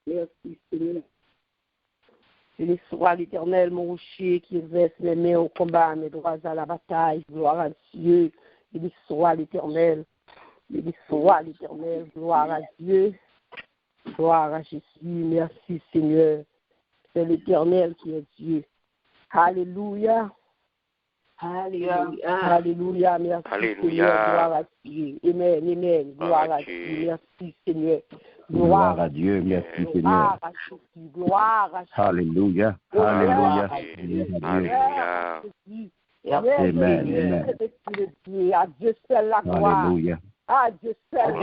Merci, Seigneur. Béni soit l'Éternel, mon rocher, qui verse mes mains au combat, mes droits à la bataille. Gloire à Dieu. Béni soit l'Éternel. Béni soit l'Éternel. Gloire à Dieu. Gloire à Jésus. Merci, Seigneur. C'est l'Éternel qui est Dieu. Alléluia. Alléluia. Alléluia. Merci, Alléluia. Seigneur. Gloire à Dieu. Amen. Amen. Gloire à Dieu. Merci, Seigneur. Gloire à Dieu. Merci, Seigneur. Gloire à Jésus. Gloire à Jésus. Alléluia. Alléluia. Alléluia. Amen. À Dieu seul la gloire. Alléluia. À Dieu seul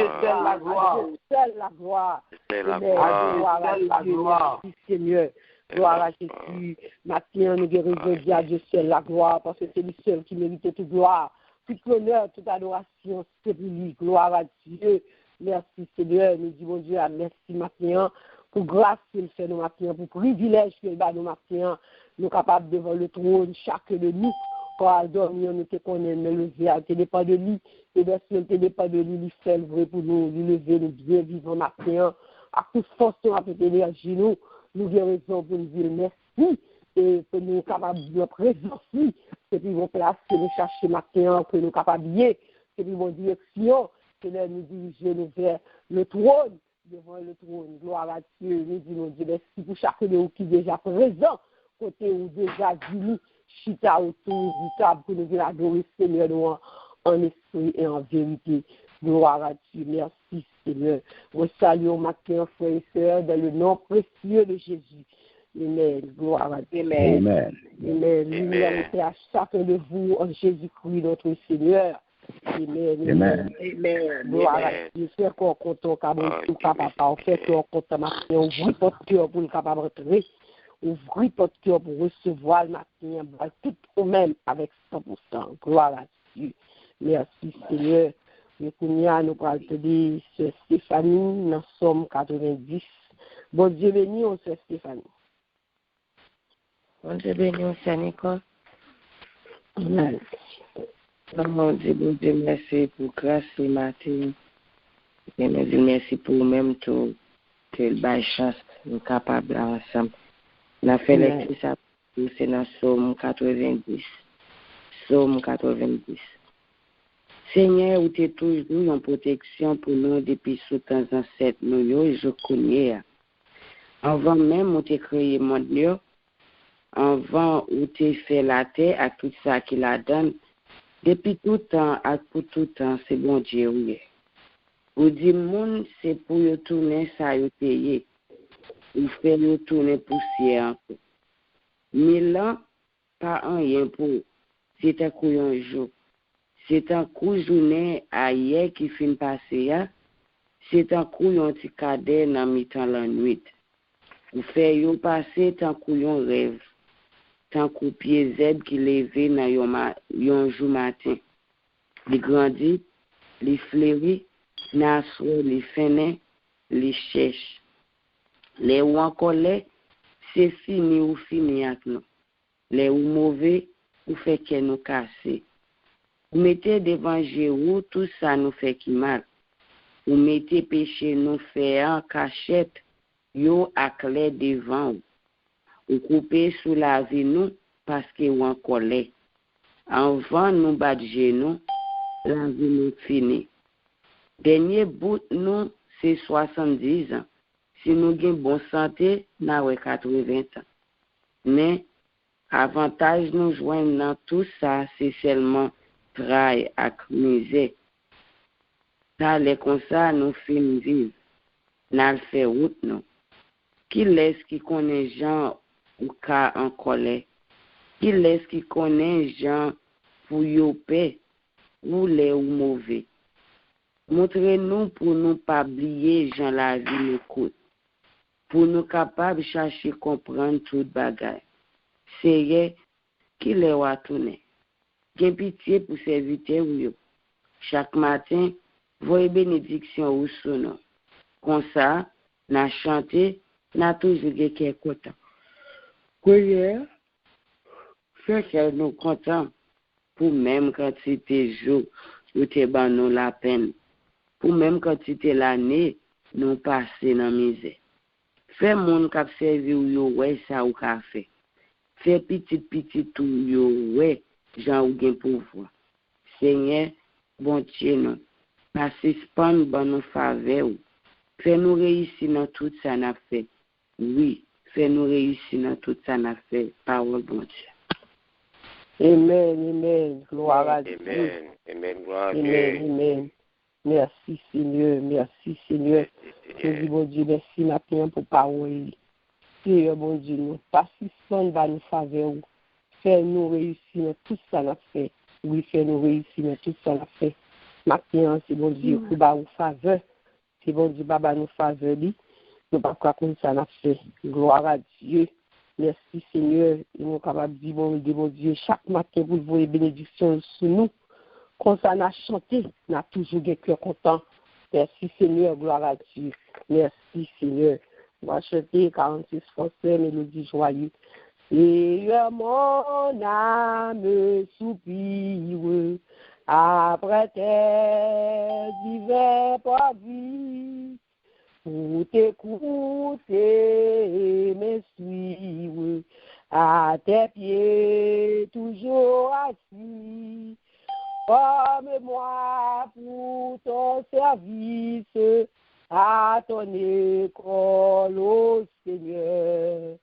la gloire. À Dieu seul la gloire. C'est la Gloire à gloire. Dieu. Merci, Seigneur. Gloire à Jésus. Maintenant, nous guérissons à Dieu seul la gloire, parce que c'est lui seul qui mérite toute gloire, toute l'honneur, toute adoration, c'est pour lui. Gloire à Dieu. Merci, Seigneur. Nous disons, Dieu, merci maintenant pour grâce qu'il fait nous maintenant, pour privilège qu'il bat nous maintenant. Nous sommes capables devant le trône, chacun de nous, pour dormir, nous te connaissons, nous lever, à te dépend de lui. Et bien, si on te dépend de lui, il fait le vrai pour nous, lui lever, nous bien vivre maintenant. À toute force, à toute énergie, nous guérissons pour nous dire merci. Et que nous sommes capables de notre présence, et puis nous placer, nous chercher maintenant, que nous sommes capables de et puis mon direction, que nous diriger vers le trône, devant le trône. Gloire à Dieu. Nous disons Dieu merci pour chacun de nous qui est déjà présent, côté où déjà dit chita autour du table, pour nous adorer Seigneur nous en esprit et en vérité. Gloire à Dieu. Merci Seigneur. Nous saluons matin, frères et sœurs, dans le nom précieux de Jésus. Amen. Gloire à Dieu. Amen. Amen. Lumière à chacun de vous en Jésus-Christ, notre Seigneur. Amen. Amen. Amen. Gloire à Dieu. Fais qu'on compte au papa. On fait qu'on compte ma matin. Ouvre votre cœur pour le capable de rentrer. Ouvre votre cœur pour recevoir le matin. Tout au même avec 100%. Gloire à Dieu. Merci Seigneur. Nous allons te dire, Sœur Stéphanie, dans Somme 90. Bon Dieu béni, Sœur Stéphanie. Bon Dieu béni, Sœur Nicole. Amen. Bon Dieu, merci pour grâce ce matin. Et nous disons merci pour même tout, que le bail chance, nous capables ensemble. On a fait lecture ça, c'est dans Somme 90. Somme 90. Seigneur, où tu es toujours en protection pour nous depuis sous temps ancêtres, nous, je connais. Avant même où tu as créé mon Dieu, avant où tu as fait la terre, à tout ça qu'il a donné, depuis tout temps, à tout temps, c'est bon Dieu, oui. Ou dit, monde, c'est pour y tourner, ça y payer. Ou faire y tourner poussière encore. 1000 ans, pas un rien pour. C'est un coup un jour. C'est un coup journée à hier qui fin passé. C'est un coup un petit cadet dans mi-temps la nuit. Ou faire y passer tant coup un rêve. Tant coup pied zèbre qui levé dans yon jour matin. Les grandit, les fleuris, nasro, les fenêtres, les cherche. Les ou en colère, c'est fini ou fini avec nous. Les ou mauvais, ou fait que nous casser. Ou mettez devant Jéhu, tout ça nous fait qui mal. Ou mettez péché nous fait en cachette, yo aclé devant ou. Ou coupez sous la vie nous, parce que ou en colère. Avant nous battre genoux, la vie nous finit. Dernier bout nous, c'est 70 ans. Si nous avons bonne santé, nous avons 80 ans. Mais, avantage nous joindre dans tout ça, c'est seulement travail et misère. Ça, les comme ça, nous finissons vivre. Nous faisons route, nous. Qui laisse qui connaît gens ou cas en colère? Qui laisse qui connaît gens pour yoper ou les ou mauvais? Montrez-nous pour nous pas oublier gens la vie nous coûte. Pour nous capables de chercher comprendre toute bagaille. C'est qui les va tourner. J'ai pitié pour serviteur ou yo. Chaque matin, voyez bénédiction ou son nom. Comme ça, n'a chanté, n'a toujours été content. Prière, fait que nous contents pour même quantité jour où te ban nous la peine. Pour même quantité l'année, nous passer dans misère. Fais mon cap servir yo ouais ça ou ka fait. Fais petit tout yo ouais Jean ou gen pouvoir. Seigneur, bon Dieu non. Pas suspendre bon nous faveur. Fais nous réussir dans tout ça n'a fait. Oui, fais nous réussir dans tout ça n'a fait. Parole bon Dieu. Amen. Gloire à Dieu. Amen. Gloire à Dieu. Amen. Merci Seigneur. Je dis bon Dieu, merci maintenant pour parole. Seigneur bon Dieu, nous pas suspendre va nous faveur. Fais nous réussir dans tout ça n'a fait. Oui, fais nous réussir dans tout ça n'a fait. Maintenant, c'est bon Dieu, pour ba ou faveur. C'est bon Dieu, baba nous faveur li. Nous pas quoi comme ça n'a fait. Gloire à Dieu. Merci Seigneur. Et nous capables de dire bon Dieu chaque matin pour vous les bénédictions sur nous. Quand ça n'a chanté, n'a toujours des cœurs contents. Merci Seigneur, gloire à Dieu. Merci Seigneur. On va chanter 46 français, mélodie joyeuse. Seigneur, mon âme soupire après tes divers produits. Pour t'écouter, me suivre, à tes pieds, toujours assis. Forme-moi pour ton service, à ton école, ô Seigneur.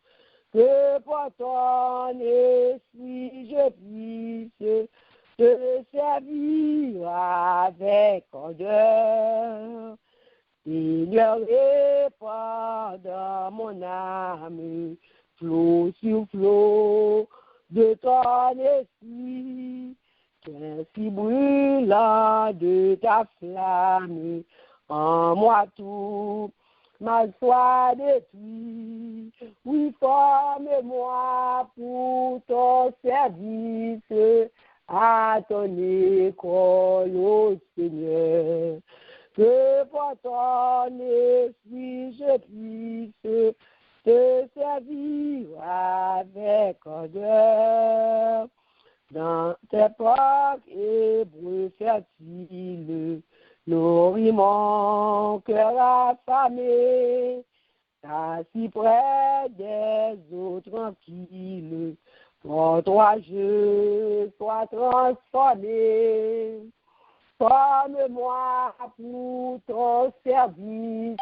Que par ton esprit je puisse te servir avec ardeur. Seigneur, répand dans mon âme, flot sur flot de ton esprit, qu'ainsi brûlant de ta flamme, en moi tout mal soit détruit. Oui, forme-moi pour ton service, à ton école, ô Seigneur. Que par ton esprit je puisse te servir avec ardeur. Dans tes parcs hébreux fertiles, nourris mon cœur affamé, assis près des eaux tranquilles, pour toi je sois transformé. Forme-moi pour ton service,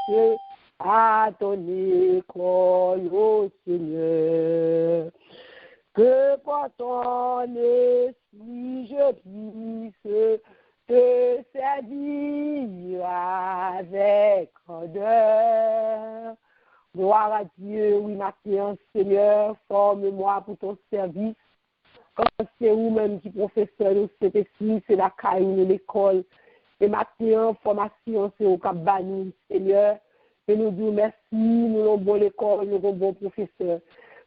à ton école, ô Seigneur. Que par ton esprit je puisse te servir avec ardeur. Gloire à Dieu, oui, maintenant, Seigneur, forme-moi pour ton service. Quand c'est vous-même qui professeur de cet esprit, c'est la caille de l'école. Et maintenant, formation, c'est au Cap-Banou, Seigneur. Et nous disons merci, nous avons bon l'école, nous avons bon professeur.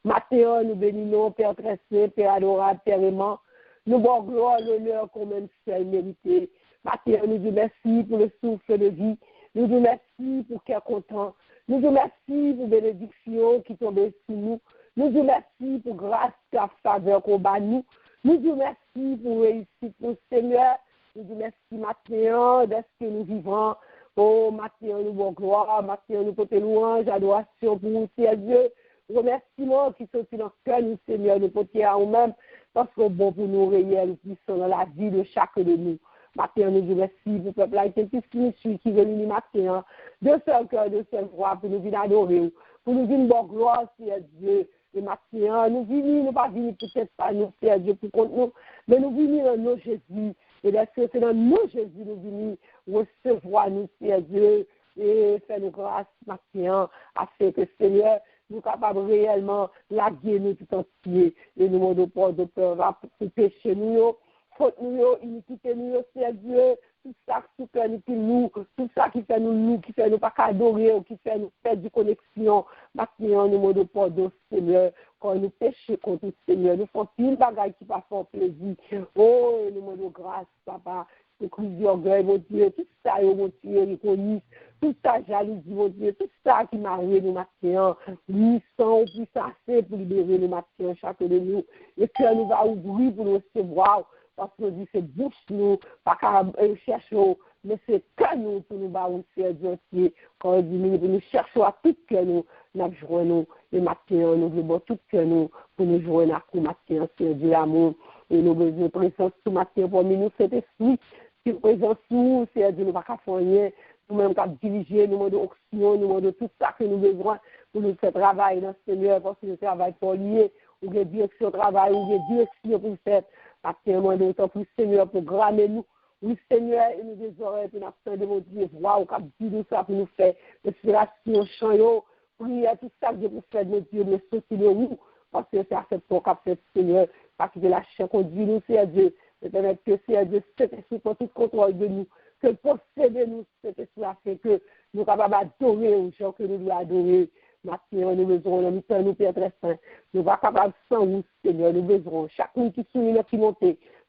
Maintenant, nous bénissons, Père très saint, Père adorable, Père aimant. Nous avons gloire, l'honneur qu'on même seul mérité. Maintenant, nous disons merci pour le souffle de vie. Nous disons merci pour qu'elle est content. Nous disons merci pour bénédiction qui tombe sur nous. Nous disons merci pour grâce et faveur qu'on bat nous. Nous disons merci pour réussite pour le Seigneur. Nous disons merci maintenant de ce que nous vivons. Oh, maintenant nous avons gloire, maintenant nous portons louange, adoration pour nous, Seigneur Dieu. Remerciements qui sont dans le cœur, nous, Seigneur, nous portons à nous-mêmes, parce que bon pour nous réels, qui sont dans la vie de chacun de nous. Maintenant, nous disons merci pour le peuple haïtien, tout ce qui nous suit, qui veut nous maintenant, de seul cœur, de seul voix, pour nous venir adorer, pour nous dire une bonne gloire, Seigneur Dieu. Et maintenant, nous venons, nous pas venir peut-être pas nous, Seigneur Dieu, pour contre nous, mais nous venons dans nos Jésus. Et bien sûr, c'est dans nos Jésus, nous venons recevoir nous, Seigneur Dieu, et faire nos grâces maintenant, afin que, Seigneur, nous sommes capables réellement laguer nous tout entier. Et nous demandons pas de peur pour pécher nous, faute nous, iniquité nous, Seigneur Dieu, tout ça qui fait nous, tout ça qui fait nous, qui fait nous pas adorer, qui fait nous perdre du connexion. Maintenant, nous demandons pardon, Seigneur, quand nous péchons contre le Seigneur, nous faisons une bagaille qui pas fort plaisir. Oh, nous demandons grâce, Papa. Le crise d'orgueil, mon Dieu, tout ça, mon Dieu, reconnu, tout ça, jalousie, mon Dieu, tout ça qui m'arrive nous matin, nous sommes plus assez pour libérer nous matin, chacun de nous, et que nous va ouvrir pour nous recevoir, parce que nous dit c'est bouche nous, pas qu'à chercher, mais c'est que nous pour nous balancer Dieu entier, quand on dit nous cherchons à tout que nous, nous joignons le matin, nous voulons tout que nous, pour nous joindre à matin, Seigneur Dieu, l'amour, et nous besoin de présence tout matin pour nous, cet esprit, qui présence nous, Seigneur Dieu, nous ne pouvons pas faire rien, nous-mêmes qui diriger, nous demandons option, nous demandons tout ça que nous besoin pour nous faire travail dans le Seigneur, parce que le travail pour lier, ou des directions de travail, ou des directions pour faire, matin, nous demandons autant plus, Seigneur, pour grammer nous. Oui, Seigneur, et nous des oreilles, pour nous faire de mon Dieu, voir ou cap dire nous ça pour nous faire, inspiration, chant, prière, tout ça que je pour faire de mon Dieu, mais sortir de nous, parce que c'est à cette fois qu'a fait, Seigneur, parce que la chair conduit nous, Seigneur Dieu, et permettre que, Seigneur Dieu, cet esprit pour tout contrôle de nous, que posséder nous, cet esprit a fait que nous sommes capables d'adorer aux gens que nous devons adorer. Maintenant, nous besoin, nous Père très saint, nous sommes capables sans vous, Seigneur, nous besoin, chacun qui sourit, qui monte,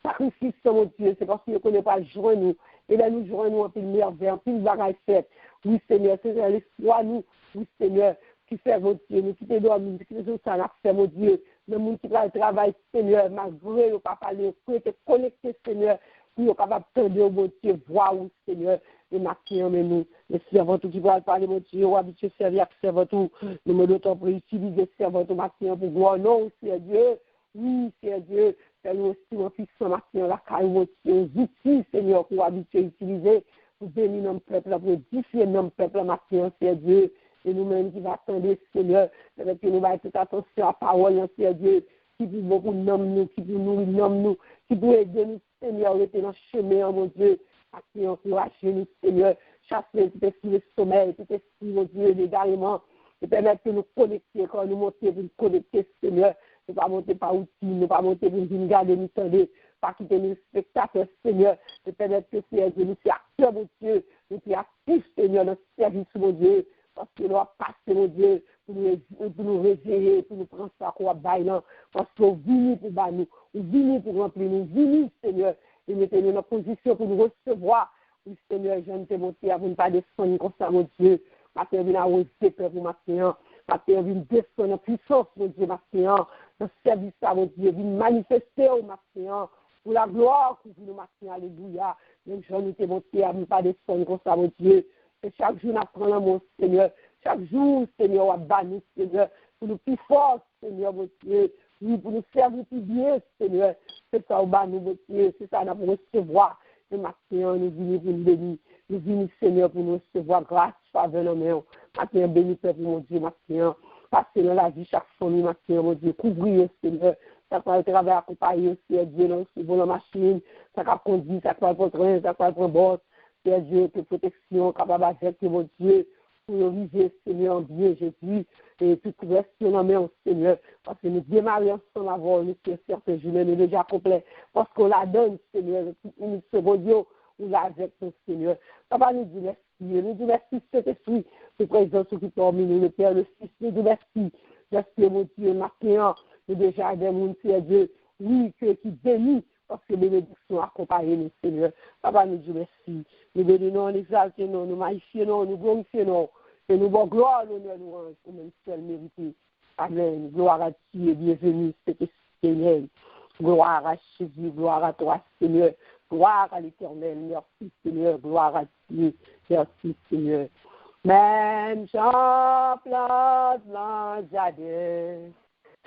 sacrifice, mon Dieu, c'est parce qu'il ne connaît pas joindre nous. Et là, nous joignons un peu de merveille, un peu de bagaille faite. Oui, Seigneur, c'est l'espoir, nous. Oui, Seigneur, qui fait, mon Dieu, nous qui te dormons, qui te ça n'a fait, mon Dieu. Le monde qui travaille, Seigneur, malgré le papa, le te connecté, Seigneur, pour être capable de tendre, mon Dieu, voir, oui, Seigneur. Et maintenant, mais nous, les servants qui veulent parler, mon Dieu, ou habitués à servir avec servants, nous me donnons pour utiliser servants maintenant pour voir, non, c'est Dieu. Oui, c'est Dieu. Nous aussi, mon fils, maintenant, la caille, les outils, Seigneur, pour habituer à utiliser, pour bénir notre peuple, pour édifier notre peuple, maintenant, c'est Dieu. Et nous-mêmes qui va attendre, Seigneur, avec que nous va être attention à la parole, c'est Dieu, qui pour beaucoup nous, qui pour nourrir nous, qui pour aider nous, Seigneur, rester dans le chemin, mon Dieu, à qui encourager nous, Seigneur, chasser tout esprit de sommeil, tout esprit, mon Dieu, d'égarement, et permettre de nous connecter, quand nous monter, pour nous connecter, Seigneur. Ne pas monter par outil, ne pas monter pour nous garder, nous tendre, pas quitter nos spectateurs, Seigneur, de permettre que Seigneur Dieu, nous soyons acteurs, mon Dieu, nous soyons actifs, Seigneur, dans le service, mon Dieu, parce que nous avons passé, mon Dieu, pour nous réveiller, pour nous prendre ça, qu'on va bailler, parce qu'on vient pour nous, on vient pour remplir, nous venons, Seigneur, et mettez-nous dans position pour nous recevoir. Oui, Seigneur, je ne te monter à vous ne pas descendre comme ça, mon Dieu, ma terre vient à oser, Père, pour ma terre. Ma terre vient descendre en puissance, mon Dieu, ma terre, dans ce service, mon Dieu, vient manifester, ma terre, pour la gloire, pour nous, ma terre, alléluia. Même je ne te monter à ne pas descendre comme ça, mon Dieu. Et chaque jour, nous apprenons, mon Seigneur. Chaque jour, Seigneur, on va bannir, Seigneur, pour nous plus forts, Seigneur, mon Dieu. Oui, pour nous servir plus bien, Seigneur. C'est ça, on va nous, mon Dieu. C'est ça, on a pour recevoir. Et ma terre, nous venons pour nous bénir. Nous venons, Seigneur, pour nous recevoir grâce, faveur, nos mains. Maintenant, béni, Père, mon Dieu, maintenant. Passez dans la vie, chaque famille, maintenant, mon Dieu. Couvrir, Seigneur. Ça va travailler accompagner, Seigneur Dieu, dans la machine. Ça va conduire, ça va prendre train, ça va prendre bosse. Seigneur Dieu, que protection, capable avec, mon Dieu. Pour nous vivre, Seigneur, bien, Jésus. Et tout reste dans la main, Seigneur. Parce que nous démarrons ensemble avant, nous, certains journées, nous déjà complets. Parce qu'on la donne, Seigneur. Une seconde, ou là avec ton Seigneur. Papa nous dit merci. Nous dit merci, Saint-Esprit, de présence qui parmi nous, le Père, le Fils. Nous dit merci. Merci, mon Dieu, maintenant, nous déjà des mondes, Seigneur Dieu. Oui, qui bénit, parce que bénédiction accompagne nous, Seigneur. Papa nous dit merci. Nous bénissons, nous exaltons, nous magnifions, nous glorifions, et nous bon gloire, l'honneur, nous rendons, comme un seul mérité. Amen. Gloire à Dieu et bienvenue, Seigneur. Gloire à Jésus, gloire à toi, Seigneur. Gloire à l'Éternel, merci Seigneur, gloire à Dieu, merci Seigneur. Même j'en plante dans le jardin,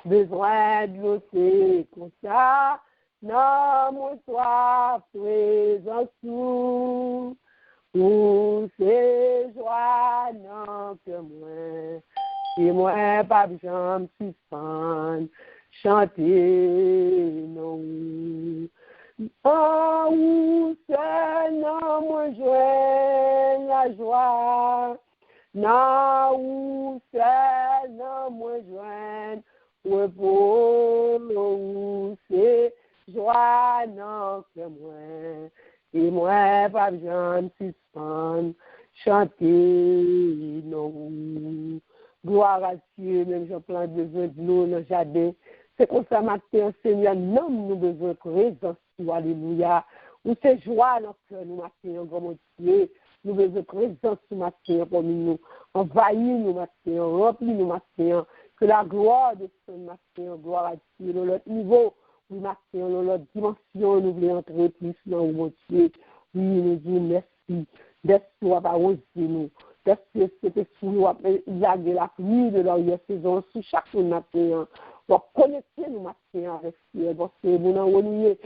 besoin de l'eau, c'est comme ça, non, mon soif, présent sous, où c'est joie, non, que moi, et moi, pas besoin de suspendre, chanter, non. Oh, où c'est, non, moi, joie, la joie. Non, où c'est, non, moi, joie, repos, où c'est, joie, non, que moi. Et moi, pas besoin de suspendre, chanter, non. Gloire à Dieu, même j'ai plein de besoin de l'eau dans le jardin. C'est comme ça, matin, Seigneur, non, nous besoin de présence, alléluia. Où c'est joie dans le cœur, nous, matin, grand Dieu. Nous besoin de présence, matin, pour nous. Envahis nous, matin, remplis nous, matin. Que la gloire de son matin, gloire à Dieu, dans notre niveau, oui, matin, dans notre dimension, nous voulons entrer plus dans mon Dieu. Oui, nous disons merci. Laisse-toi pas oser nous. Merci, c'était fou. Il y a de la pluie de la saison sous chaque matin. Pour connecter nous matin avec Dieu. Parce que nous avons renoué.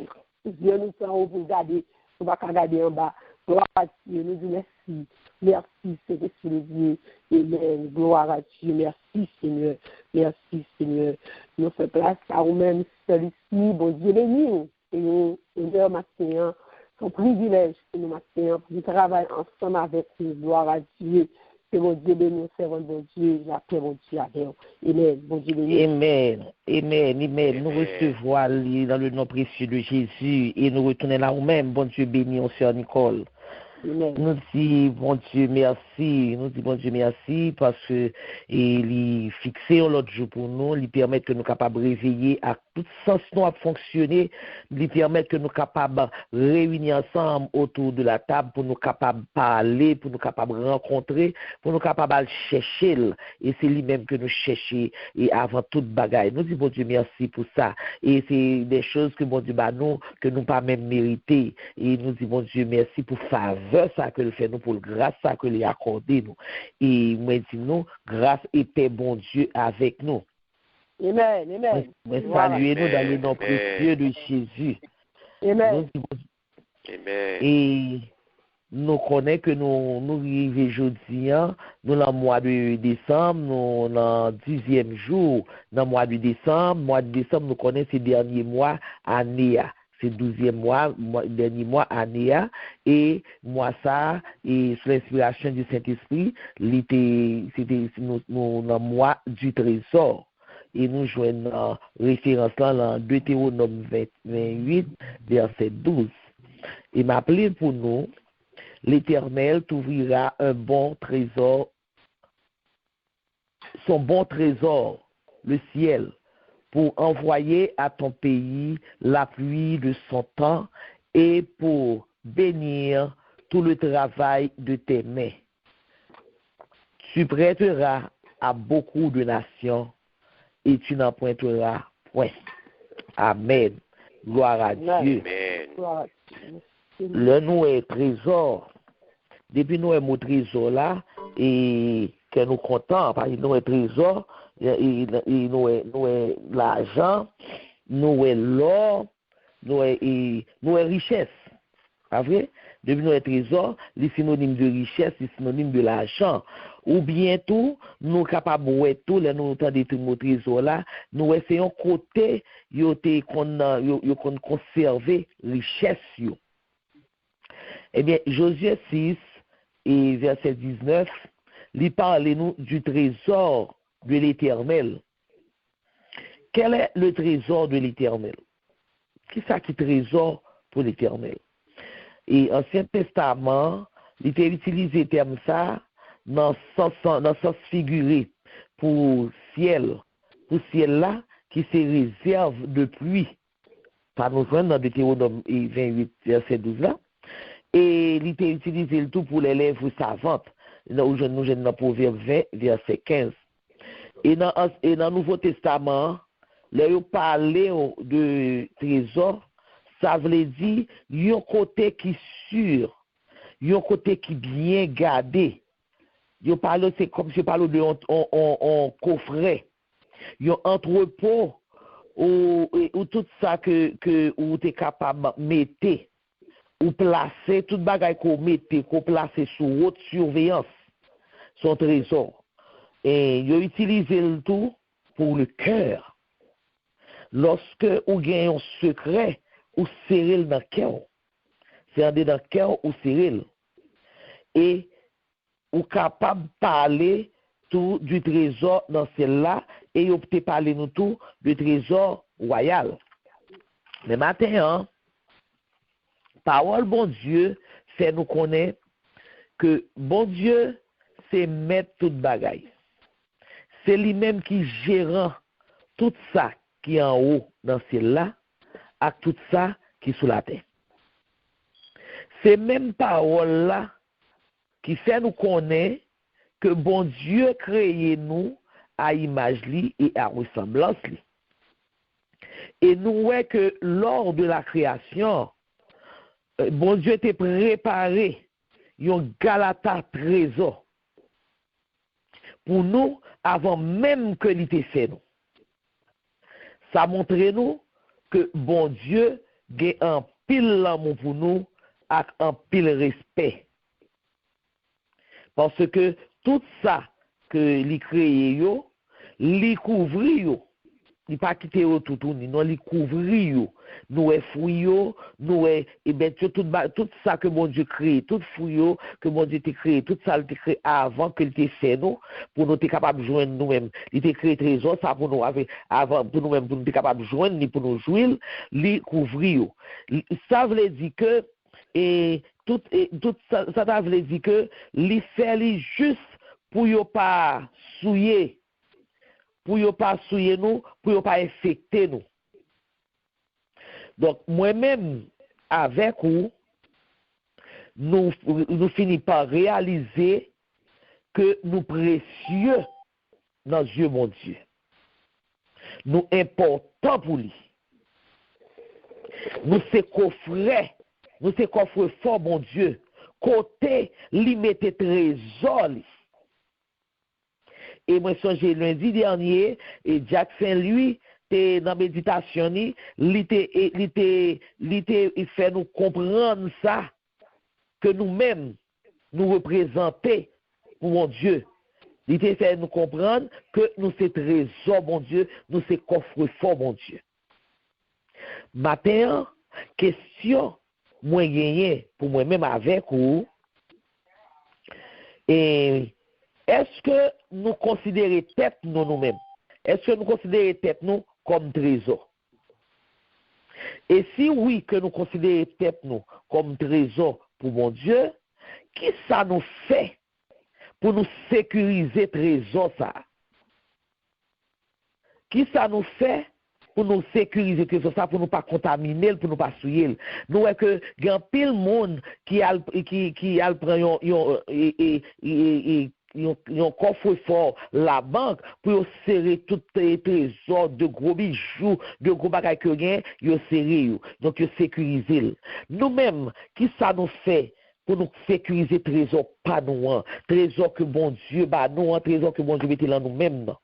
Dieu nous fait pour regarder. On va regarder en bas. Gloire à Dieu. Nous disons merci. Merci, c'est Dieu. Amen. Gloire à Dieu. Merci, Seigneur. Merci, Seigneur. Nous faisons place à nous-mêmes, celui-ci. Bon Dieu béni. Et nous, matin, son privilège que nous matin, pour travailler ensemble avec nous. Gloire à Dieu. Que mon Dieu bénisse, servant bon Dieu, la paix, mon Dieu, avec vous. Amen. Bon Dieu bénisse. Amen. Amen. Amen. Nous recevons dans le nom précieux de Jésus et nous retournons là nous-mêmes. Bon Dieu béni, sœur Nicole. Amen. Nous disons, bon Dieu, merci. Nous disons, bon Dieu, merci parce que il fixé l'autre jour pour nous, il permet que nous soyons capables de réveiller à tout sens nous à fonctionner, il permet que nous soyons capables de réunir ensemble autour de la table pour nous capables de parler, pour nous capables de rencontrer, pour nous capables de chercher. Et c'est lui-même que nous cherchons et avant toute bagaille. Nous disons, bon Dieu, merci pour ça. Et c'est des choses que bon Dieu, nous, que nous pas même mérité. Et nous disons, bon Dieu, merci pour faveur. Ça que le fait nous pour le grâce ça que lui accordé nous et moi dis nous grâce et paix bon Dieu avec nous. Amen. Amen. Saluez nous dans le nom précieux de Jésus. Amen. Amen. Et nous connaissons que nous arrivons aujourd'hui, nous dans le mois de décembre, nous dans le 10e jour dans le mois de décembre. Mois de décembre, nous connaissons ces derniers mois année. C'est 12e mois, dernier mois, année, et moi ça, et sous l'inspiration du Saint-Esprit, c'était nous dans le mois du trésor. Et nous jouons référence là dans Deutéronome 28, verset 12. Et m'appelait pour nous, l'Éternel t'ouvrira un bon trésor, son bon trésor, le ciel, pour envoyer à ton pays la pluie de son temps et pour bénir tout le travail de tes mains. Tu prêteras à beaucoup de nations et tu n'en pointeras point. Amen. Gloire à Dieu. Amen. Le nous est trésor. Depuis nous est mon trésor là et que nous comptons parce que nous est trésor. Nous est l'argent, nous est l'or, nous est richesse. Pas vrai? Depuis nous est trésor, les synonymes de richesse, les synonymes de l'argent. Ou bientôt, nous capables de tout, là, nous entendons tout nos trésors là, nous essayons côté, qu'on conserver richesse. Eh bien, Josué 6 et verset 19, il parle nous du trésor de l'Éternel. Quel est le trésor de l'Éternel? Qu'est-ce ça qui est trésor pour l'Éternel? Et Ancien Testament, il était utilisé terme ça dans le sens figuré pour ciel là qui se réserve de pluie. Par nous joindre dans Deutéronome 28 verset 12 là. Et il était utilisé le tout pour les lèvres savantes. Nous jeunes dans Proverbe 20 verset 15. Et dans le Nouveau Testament, là, il parlait de trésor, ça veut dire, il y a un côté qui est sûr, il y a un côté qui est bien gardé. C'est comme si je parlais de coffret, il y a un entrepôt où tout ça que vous êtes capable de mettre, ou placer, tout bagage qu'on mette, qu'on place sous haute surveillance, son trésor. Et il a utilisé le tout pour le cœur. Lorsque vous gagnez un secret, vous serrez dans le cœur. C'est dans le cœur ou serrez. Et vous capable de parler tout du trésor dans celle-là et vous pouvez parler nous tout du trésor royal. Mais maintenant, parole bon Dieu fait nous connaître que bon Dieu c'est mettre toute bagaille. C'est lui-même qui gère tout ça qui est en haut dans celle-là, et tout ça qui est sous la terre. C'est même parole-là qui fait nous connaître que bon Dieu créé nous à image li et à ressemblance li. Et nous voyons que lors de la création, bon Dieu t'a préparé un Galata trésor. pour nous avant même que il t'ait fait nous. Ça montre nous que bon Dieu a un pile l'amour pour nous avec un pile respect. Parce que tout ça que il créé yo, il couvre yo. Il pas quitter tout non, il couvre yo. Nous est fruit yo, nous est tout ça que bon Dieu crée, tout fruit yo que bon Dieu t'a créé, tout ça il t'a créé avant que il t'ait fait nous pour nous être capable de joindre nous-mêmes. Il t'a créé trésor ça pour nous avant pour nous-mêmes pour nous être capable de joindre ni pour nous jouir, il couvre yo. Ça veut dire que et tout ça veut dire que il fait juste pour yo pas souiller, pour yo pas souiller nous, pour yo pas infecter nous. Donc moi-même avec vous, nous finissons par réaliser que nous précieux dans Dieu mon Dieu. Nous importants pour lui. Nous c'est coffret, nous c'est coffre fort mon Dieu. Côté lui mettez trésor. Et moi songe lundi dernier et Jackson lui dans la méditation il fait nous comprendre ça que nous-mêmes nous représenter pour mon Dieu. Il fait nous comprendre que nous c'est trésor mon Dieu, nous c'est coffre fort mon Dieu. Matin question moi gagné pour moi-même avec vous et est-ce que nous considérons tête nous-mêmes? Est-ce que nous considérons tête nous comme trésor? Et si oui, que nous considérons tête nous comme trésor pour mon Dieu, qu'est-ce que ça nous fait pour nous sécuriser trésor ça? Qui ça nous fait pour nous sécuriser trésor ça, pour nous pas contaminer, pour nous pas souiller? Nous est que il y a pile monde qui a prend yon coffre fort la banque pour serrer tout les trésors de gros bijoux, de gros bagages que gain, yo serrer yo. Donc yo sécuriser. Nous-mêmes, qui ça nous fait pour nous sécuriser trésor pas nous, trésor que bon Dieu ba nous, trésor que bon Dieu mette là nous-mêmes.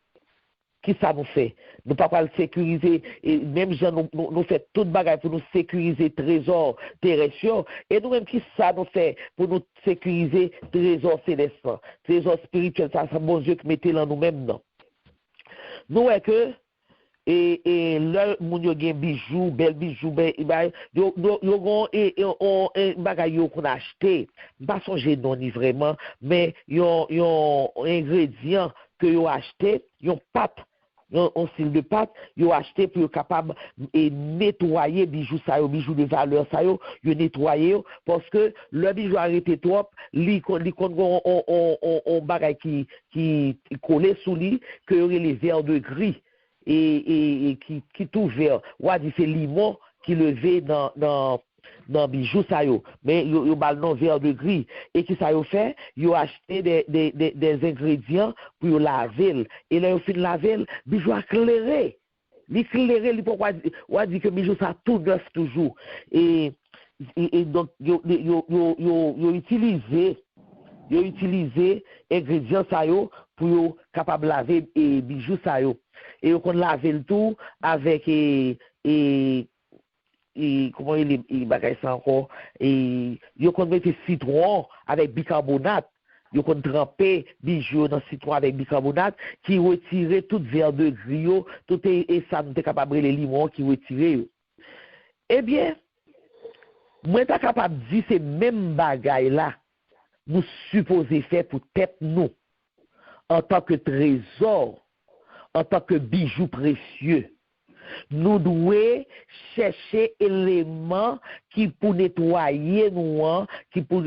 Qui ça nous fait? Nous pas le sécuriser et même nous fait toute bagaille pour nous sécuriser trésor terrestre et nous même qui ça nous fait pour nous sécuriser trésor céleste, trésor spirituel, ça c'est bon Dieu qui mettez là nous-mêmes non. Nous est que et là moun yo gen bijoux, bel bijoux, yo gon et bagaille yo qu'on acheté, pas songer non ni vraiment, mais yon ingrédient que yo acheté, yon pâte, yon style de pâte, yo acheté pour capable et nettoyer bijoux ça yo, bijoux de valeur ça yo nettoyer parce que le bijou arrêté trop, li kon on bagaille qui collé sous lui que les verres de gris et qui tout vert, ou dit c'est limon qui levé dans bijou ça yo, mais yo bal non vert de gris et qui ça yo fait, yo acheté des ingrédients pour yo laver et là yo fin laver bijou éclairé. L'éclairé li pourquoi ou dit que bijou ça tout neuf toujours et donc yo utiliser ingrédients ça yo pour yo capable laver et bijou ça yo et yo kon laver le tout avec et comment il bagay ça encore et yo kon mette citron avec bicarbonate, yo kon tremper bijou dans citron avec bicarbonate qui retire tout verre de gris tout et ça nous capable les limons qui retire. Eh bien moi t'es capable dire c'est même bagay là nous supposons faire pour tête nous en tant que trésor, en tant que bijoux précieux. Nous devons chercher éléments qui pour nettoyer nous, qui pour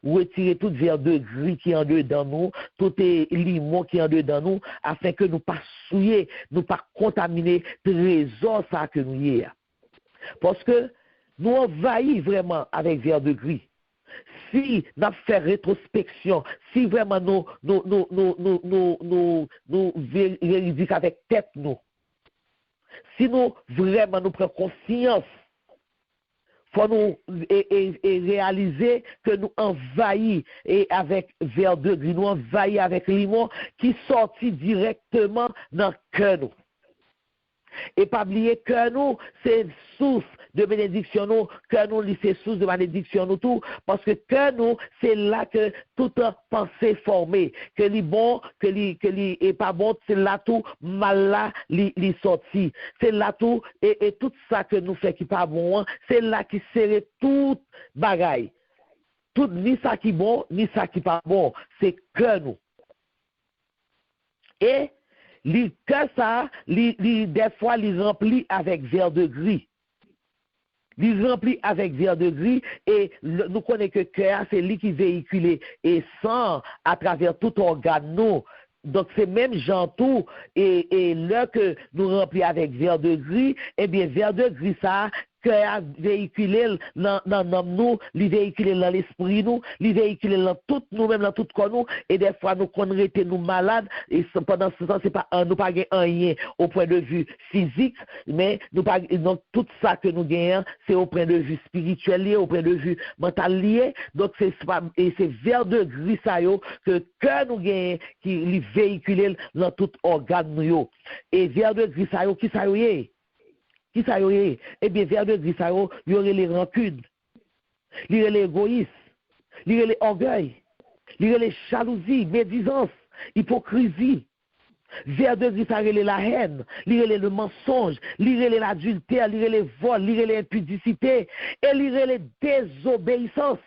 retirer tout verre de gris qui est en dedans nous, tout limon qui est en dedans nous, afin que nous pas souiller, nous pas contaminer trésor ça que nous y est. Parce que nous envahissons vraiment avec verre de gris. Si nous faisons rétrospection, si vraiment nous vérifions avec tête nous, si nous vraiment nous prenons conscience, faut nous réaliser que nous envahis et avec verre de gris, nous envahis avec limon qui sortit directement dans le cœur nous. Et pas oublier que nous, c'est source de bénédiction nous, que nous, c'est source de malédiction nous tout, parce que nous, c'est là que toute pensée formée, que les bon, que les est pas bon, c'est là tout, mal là, les sorti. C'est là tout, et tout ça que nous fait qui pas bon, c'est là qui serre tout bagaille. Tout, ni ça qui bon, ni ça qui pas bon, c'est que nous. Et que ça, des fois, les remplit avec verre de gris. Les remplit avec verre de gris et nous connaissons que cœur, c'est lui qui véhicule et sang à travers tout organe nous. Donc, c'est même genre tout, et là que nous remplit avec verre de gris, eh bien, verre de gris, ça, cœur véhiculé dans nous, les véhiculé dans l'esprit nous, les véhiculé dans tout nous-mêmes, dans tout corps nous, et des fois nous connaissons nous malades, et pendant ce temps, c'est pas nous pas rien au point de vue physique, mais nous pas donc tout ça que nous gagnons, c'est au point de vue spirituel lié, au point de vue mental lié, donc c'est vers de gris ça yo que nous gagnons qui les véhiculé dans tout organe nous, et vers de gris ça yo qui ça yo qui ça y est? Eh bien, vers de gris, ça y aurait les rancunes, il y aurait l'égoïsme, il y aurait l'orgueil, il y aurait les jalousies, médisance, hypocrisie. Vers de gris, ça y aurait la haine, il y aurait le mensonge, il y aurait l'adultère, il y aurait les vols, il y aurait l'impudicité, et il y aurait les désobéissances.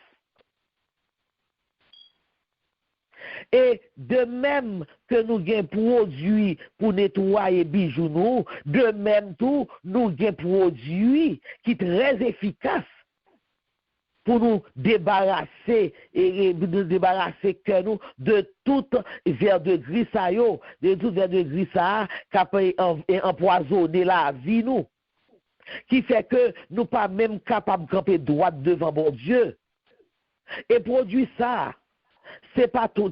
Et de même que nous avons produit pour nettoyer bijoux nous, de même tout, nous avons produit qui est très efficace pour nous débarrasser et nous débarrasser que nous de tout verre de gris ça yo, de tout verre de gris ça qui a empoisonné la vie nous, qui fait que nous pas même capables de camper droit devant bon Dieu. Et produit ça, c'est pas trop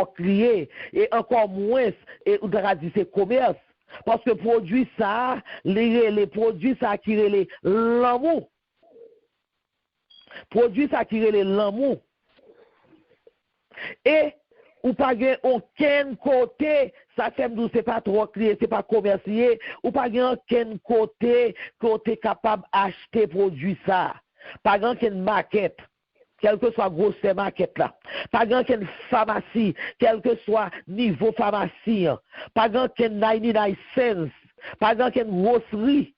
crier, et encore moins, et on a dit c'est commerce, parce que produit ça, les produits ça qui relève l'amour. Produit ça qui relève l'amour. Et ou pas aucun côté, ça fait nous c'est pas trop crier, c'est pas commercier, ou pas aucun côté capable d'acheter produit ça. Pas aucun maquette. Quelle que soit grosse market là, pas grand qu'une pharmacie, quel que soit niveau pharmacie, pas grand qu'une 99 cents, pas grand qu'une grosserie,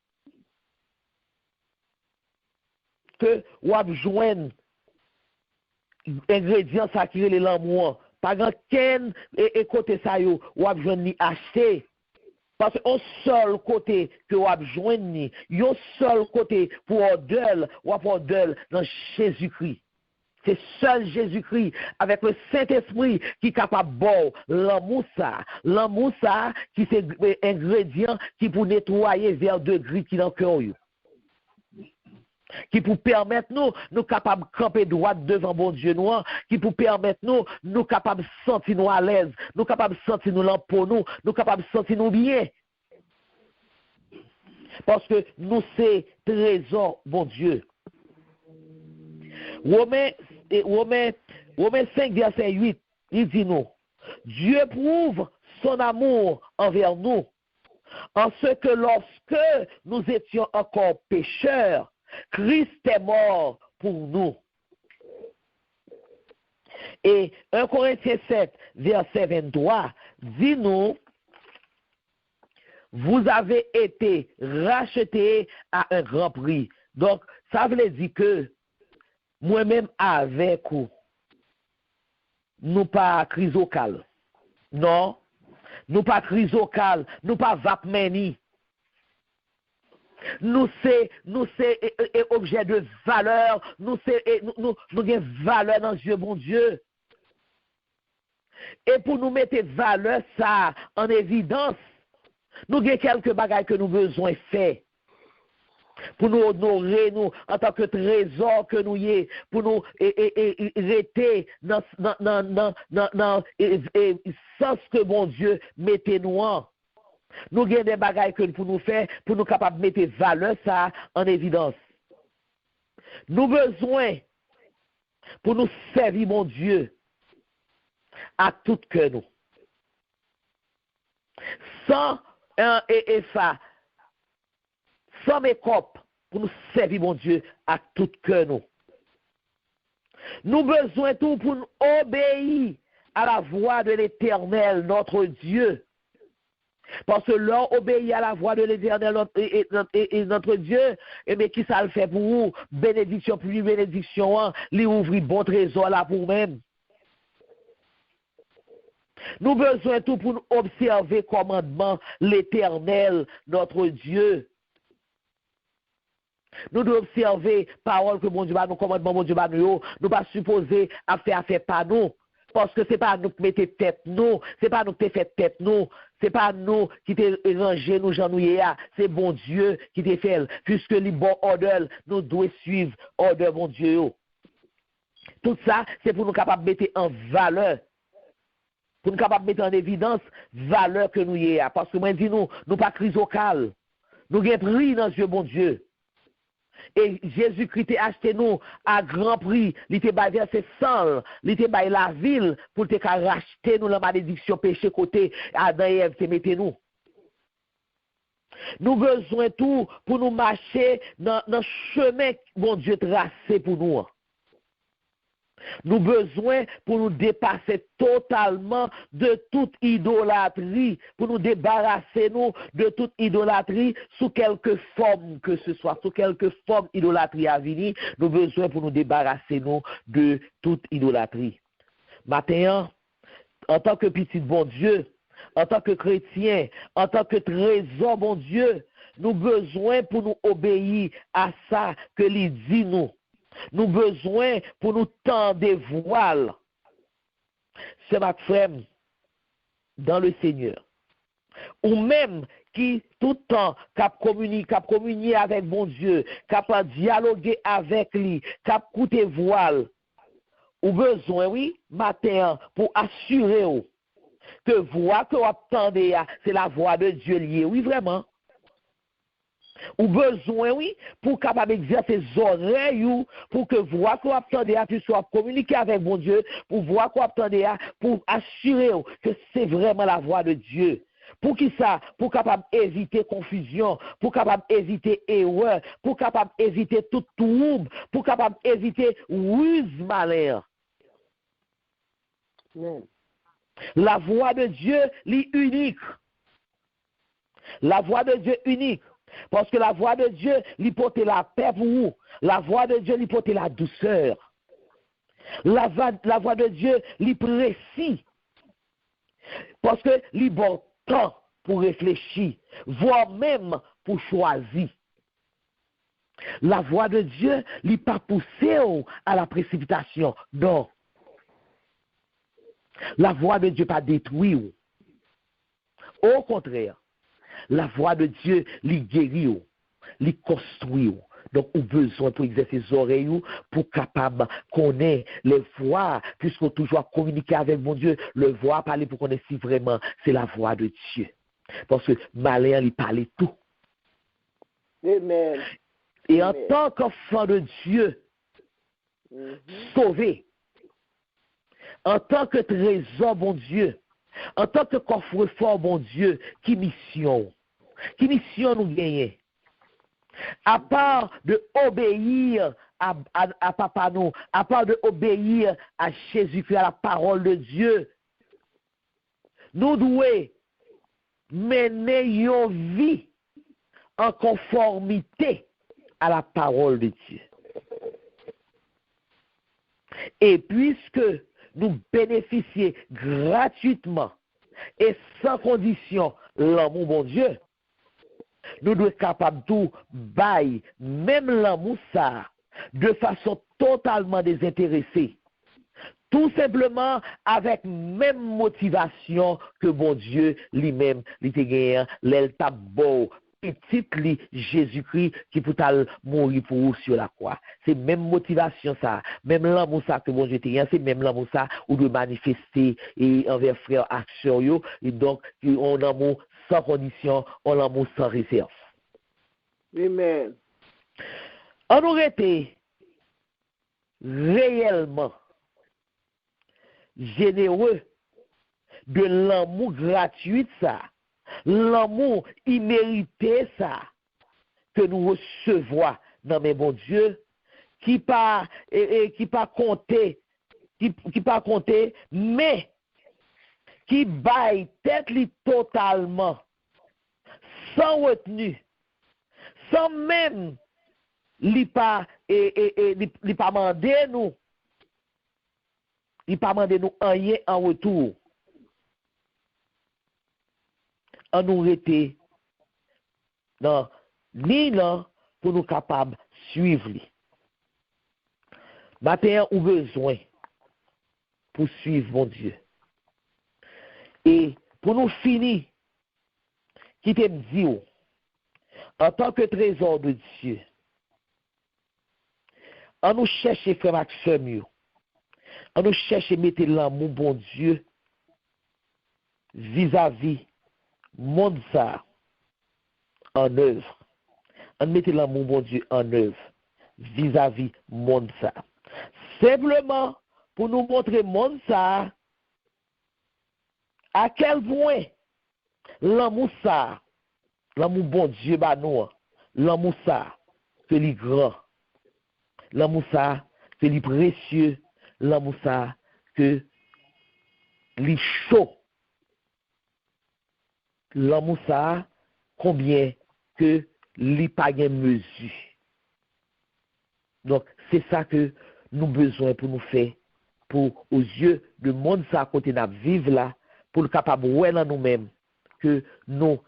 que ou a besoin ingrédients ça qui les l'amour, pas grand qu'un et côté ça yo ou a besoin ni acheter. Parce qu'un seul côté que vous avez besoin, un seul côté pour ordre, ou pour ordre dans Jésus-Christ. C'est seul Jésus-Christ, avec le Saint-Esprit, qui est capable de boire l'amour ça, qui c'est ingrédient qui pour nettoyer vers de gris qui dans le cœur. Qui pour permettre nous capables de camper droit devant bon Dieu noir, qui pour permettre nous capables de sentir nous à l'aise, nous capables de sentir nous pour nous capables de sentir nous bien. Parce que nous c'est trésor bon Dieu. Romains 5, verset 8, il dit nous, Dieu prouve son amour envers nous, en ce que lorsque nous étions encore pécheurs, Christ est mort pour nous. Et 1 Corinthiens 7, verset 23, dit nous, vous avez été rachetés à un grand prix. Donc, ça veut dire que moi-même avec vous, nous pas chrysocale. Non, nous pas chrysocale, nous pas vapmeni. Nous c'est objet de valeur, nous avons valeur dans Dieu, bon Dieu. Et pour nous mettre valeur ça en évidence, nous avons quelques bagages que nous avons besoin de faire. Pour nous honorer, nous, en tant que trésor que nous y est, pour nous rester dans sens que bon Dieu mettez nous en. Nous avons des bagages que pour nous faire, pour nous capables de mettre valeur ça en évidence. Nous besoin pour nous servir, mon Dieu, à tout cœur nous. Sans un et ça, sans make-up, pour nous servir, mon Dieu, à tout cœur nous. Nous besoin tout pour nous obéir à la voix de l'Éternel, notre Dieu. Parce que l'on obéit à la voix de l'Éternel, notre Dieu, et mais qui ça le fait pour vous? Bénédiction plus bénédiction, lui ouvrir bon trésor là pour nous-mêmes. Nous besoin tout pour nous observer commandement l'Éternel, notre Dieu. Nous devons observer parole que mon Dieu va nous, commandement mon Dieu va nous, nous pas supposer à faire pas nous. Parce que ce n'est pas nous qui mettons tête nous, ce n'est pas nous qui fait tête nous, ce n'est pas nous qui t'ai rangé nous genouillés, c'est bon Dieu qui t'ai fait. Puisque les bons ordres, nous devons suivre ordre bon Dieu. Tout ça, c'est pour nous capables de mettre en valeur, pour nous capables de mettre en évidence valeur que nous y a. Parce que moi, je dis nous pas chrysocale, nous avons pris dans Dieu bon Dieu. Et Jésus-Christ a acheté nous à grand prix. Il était versé sang, il était la ville pour te racheter nous la malédiction péché côté Adam et Ève te mettez nous. Nous besoin tout pour nous marcher dans le chemin bon Dieu tracé pour nous. Nous besoin pour nous dépasser totalement de toute idolâtrie, pour nous débarrasser nous de toute idolâtrie sous quelque forme que ce soit, sous quelque forme idolâtrie à venir, nous besoin pour nous débarrasser nous de toute idolâtrie. Maintenant, en tant que petit bon Dieu, en tant que chrétien, en tant que trésor bon Dieu, nous besoin pour nous obéir à ça que l'il dit nous. Nous besoin pour nous tendre des voiles. C'est ma frère dans le Seigneur. Ou même qui tout le temps cap communier avec mon Dieu, cap dialoguer avec lui, cap coûter voile. Ou besoin, oui, matin, pour assurer que voix que vous attendez, c'est la voix de Dieu liée. Oui, vraiment. Ou besoin, oui, pour capable exercer ses oreilles, pour que voix qu'on attendait puisse communiquer avec mon Dieu, pour voix qu'on attendait, pour assurer que c'est vraiment la voix de Dieu. Pour qui ça? Pour capable éviter confusion, pour capable éviter erreur, pour capable éviter tout trouble, pour capable éviter ruse malheur. La voix de Dieu, est unique. La voix de Dieu unique. Parce que la voix de Dieu, lui porte la paix pour vous. La voix de Dieu, lui porte la douceur. La voix de Dieu, lui précis. Parce que lui bon temps pour réfléchir, voire même pour choisir. La voix de Dieu, lui pas poussé à la précipitation. Non. La voix de Dieu pas détruit. Au contraire. La voix de Dieu, lui guérit, lui construit. Donc, on a besoin pour exercer ses oreilles, pour capable connaître les voix, puisqu'on toujours communiquer avec mon Dieu, le voix parler pour connaître si vraiment c'est la voix de Dieu. Parce que malin, il parle tout. Amen. Et en tant qu'enfant de Dieu, sauvé, en tant que trésor, bon Dieu, en tant que coffre-fort, bon Dieu, qui mission nous gagne? À part de obéir à papa nous, à part de obéir à Jésus-Christ, à la parole de Dieu, nous devons mener une vie en conformité à la parole de Dieu. Et puisque nous bénéficions gratuitement et sans condition l'amour bon Dieu, nous devons être capables de bailler même l'amour ça de façon totalement désintéressée. Tout simplement avec même motivation que bon Dieu lui-même lui te gagné l'elta beau petit li Jésus-Christ qui peut mourir pour vous sur la croix. C'est même motivation ça, même l'amour ça que bon Dieu te gagné, c'est même l'amour ça où de manifester et envers frère action yo, et donc on amour sans condition, on amour sans réserve. Amen. On aurait été réellement généreux de l'amour gratuit ça, l'amour immérité ça, que nous recevons dans mes bons Dieu, qui pas compter, mais qui baille tête li totalement, sans retenue, sans même li pas demander nous, rien en retour. En nous rester dans ni là pour nous capables de suivre lui. Matin, ou besoin pour suivre mon Dieu. Et pour nous finir, qui te dit, en tant que trésor de Dieu, en nous chercher frère Maxime, en nous chercher mettre l'amour bon Dieu vis-à-vis monde ça en œuvre. En mettre l'amour bon Dieu en œuvre vis-à-vis monde ça. Simplement pour nous montrer monde ça à quel point l'amour ça, l'amour bon Dieu bah nous, l'amour ça que li grand, l'amour ça que li précieux, l'amour ça que li chaud. L'amour ça combien que li pas gain mesure. Donc c'est ça que nous besoin pour nous faire pour aux yeux de monde ça côté n'a vivre là pour le capable ouais dans nous-mêmes que nous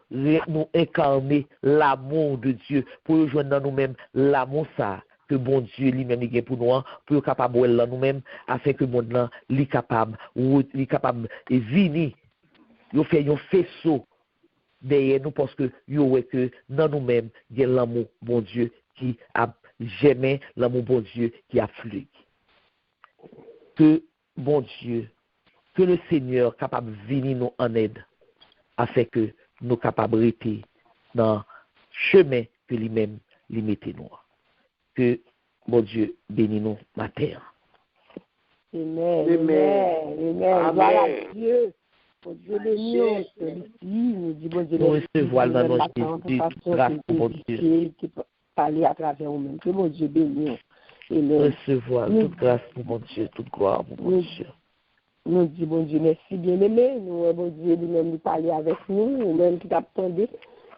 incarner l'amour de Dieu pour rejoindre dans nous-mêmes l'amour ça que bon Dieu lui-même il a pour nous pour le capable ouais dans nous-mêmes afin que monde là li capable et venir yo fait un faisceau derrière nous parce que yo ouais que dans nous-mêmes il y a l'amour bon Dieu qui a jamais l'amour bon Dieu qui a fluide. Que bon Dieu, que le Seigneur capable de venir nous en aide afin que nous capables de rester dans le chemin que lui-même lui mettez nous. Que bon Dieu bénisse nous matin. Amen. Amen. Voilà Dieu. Bon Dieu bénisse nous dit bon Dieu nous recevons dans notre Jésus grâce pour Dieu. Parler à travers nous-mêmes. Que mon Dieu bénisse. Recevoir toute grâce pour mon Dieu, toute gloire pour mon Dieu. Nous disons, bon Dieu, merci bien-aimé. Nous, bon Dieu, lui-même, nous parler avec nous, nous-mêmes qui t'attendons.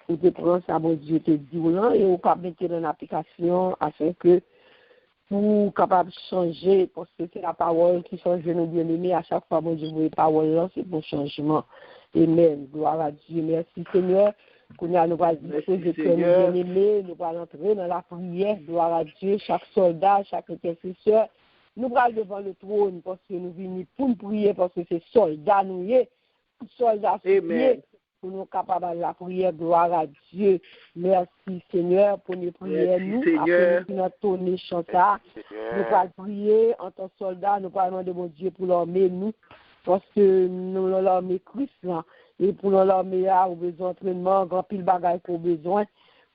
Nous te prenons ça, bon Dieu, te dit là, et nous capable mettre dans l'application afin que nous capables de changer, parce que c'est la parole qui change nos bien-aimés. À chaque fois, bon Dieu, vous voyez parole là, c'est bon changement. Amen. Gloire à Dieu. Merci, Seigneur. Nous allons disposer que nous bien-aimés, nous allons entrer dans la prière, gloire à Dieu, chaque soldat, chaque intercesseur. Nous allons devant le trône parce que nous venons pour nous prier, parce que c'est soldat nous y est, soldats prier, pour nous capables de la prière, gloire à Dieu. Merci Seigneur pour nous prier, nous, après nous tourner chanter. Nous allons prier en tant que soldats, nous allons demander mon Dieu pour l'armée, nous, parce que nous l'armée Christ là. Et pour nous, l'armée a besoin d'entraînement, grand pile bagaille pour besoin,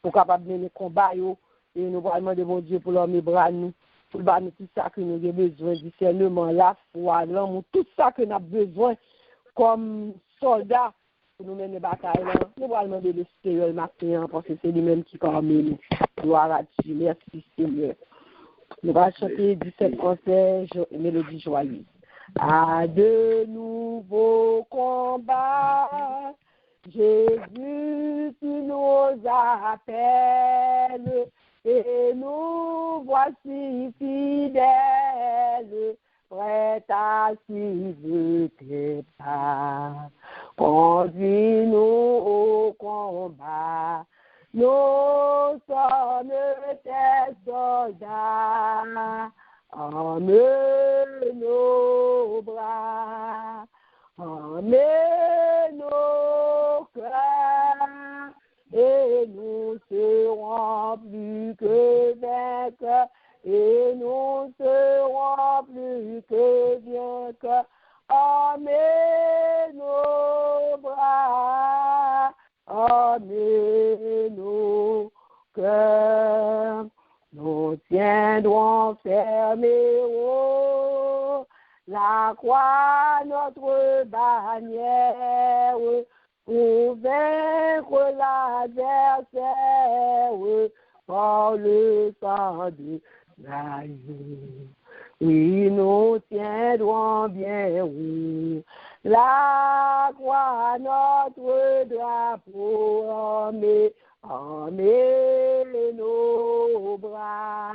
pour capable de mener le combat. Et nous allons demander mon Dieu pour l'armée bras nous, pour nous tout ça que nous avons besoin, discernement, la foi, l'amour, tout ça que nous avons besoin comme soldats pour nous mener la bataille. Nous allons demander le Seigneur matin, parce que c'est lui-même qui permet nous. Gloire à Dieu, merci Seigneur. Nous allons chanter 17 français, mélodie joyeuse. À de nouveaux combats, Jésus qui nous appelle, et nous voici fidèles, prêts à suivre tes pas. Conduis-nous au combat, nous sommes tes soldats. Emmène nos bras, emmène nos cœurs, et nous serons plus que vainqueurs, et nous serons plus que vainqueurs. Emmène nos bras, emmène nos cœurs. nous tiendrons fermés haut. La croix, notre bannière, pour vaincre l'adversaire, par le sang de l'agneau. Oui, nous tiendrons bien haut. La croix, notre drapeau, armez nos bras,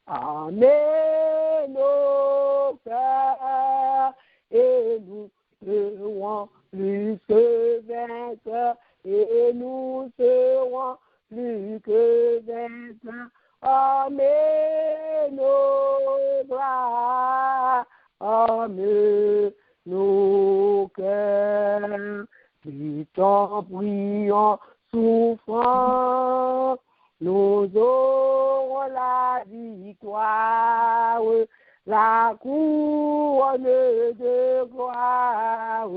armez nos cœurs, et nous serons plus que vainqueurs, et nous serons plus que vainqueurs. Armez nos bras, armez nos cœurs, luttons, prions, souffrant, nous aurons la victoire, la couronne de gloire,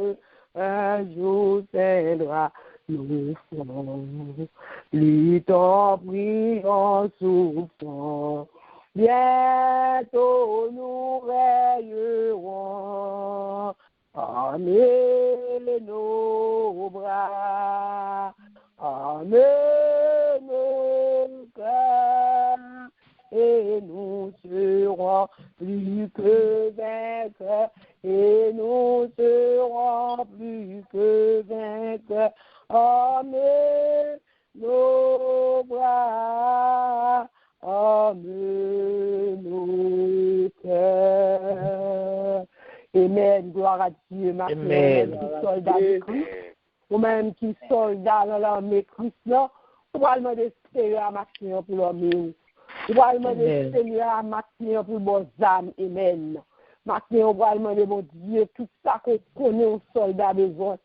un jour viendra nos fronts. Luttons, prions, souffrant, bientôt nous rayerons. Armez nos bras, armez nos cœurs, et nous serons plus que vainqueurs, et nous serons plus que vainqueurs. Armez nos bras, armez nos cœurs. Amen, gloire à Dieu, ma Amen. Soldat de Christ, ou même qui soldat dans l'armée Christ, là, on va demander Seigneur à matin pour l'armée. On va demander Seigneur à matin pour nos âmes, amen. Matin, on va demander, mon Dieu, tout ça qu'on connaît aux soldats besoin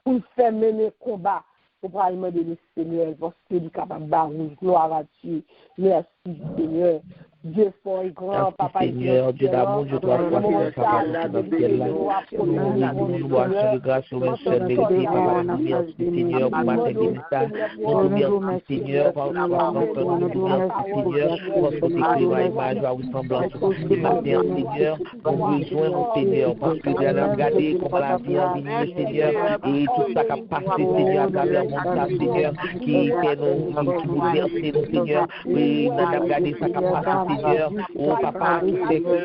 pour faire mener le combat. On va demander le Seigneur, parce qu'il est capable de barrer, gloire à Dieu. Merci, Seigneur. Dieu fort et grand, Papa. Seigneur, Dieu d'amour, je dois croire que Papa, nous louons sur le grâce au Seigneur, mérité, Papa, merci Seigneur, pour matin ministère, nous merci Seigneur, parce que Seigneur, parce que tu écris à image, à ressemblance, et matin Seigneur, nous besoin Seigneur, parce que nous allons regarder comment la vie en vie, Seigneur, et tout ça qui a passé, Seigneur, à travers mon temps, Seigneur, qui bouleverse nous, Seigneur, oui, nous allons regarder ça qui a passé, Seigneur, oh Papa, qui fait que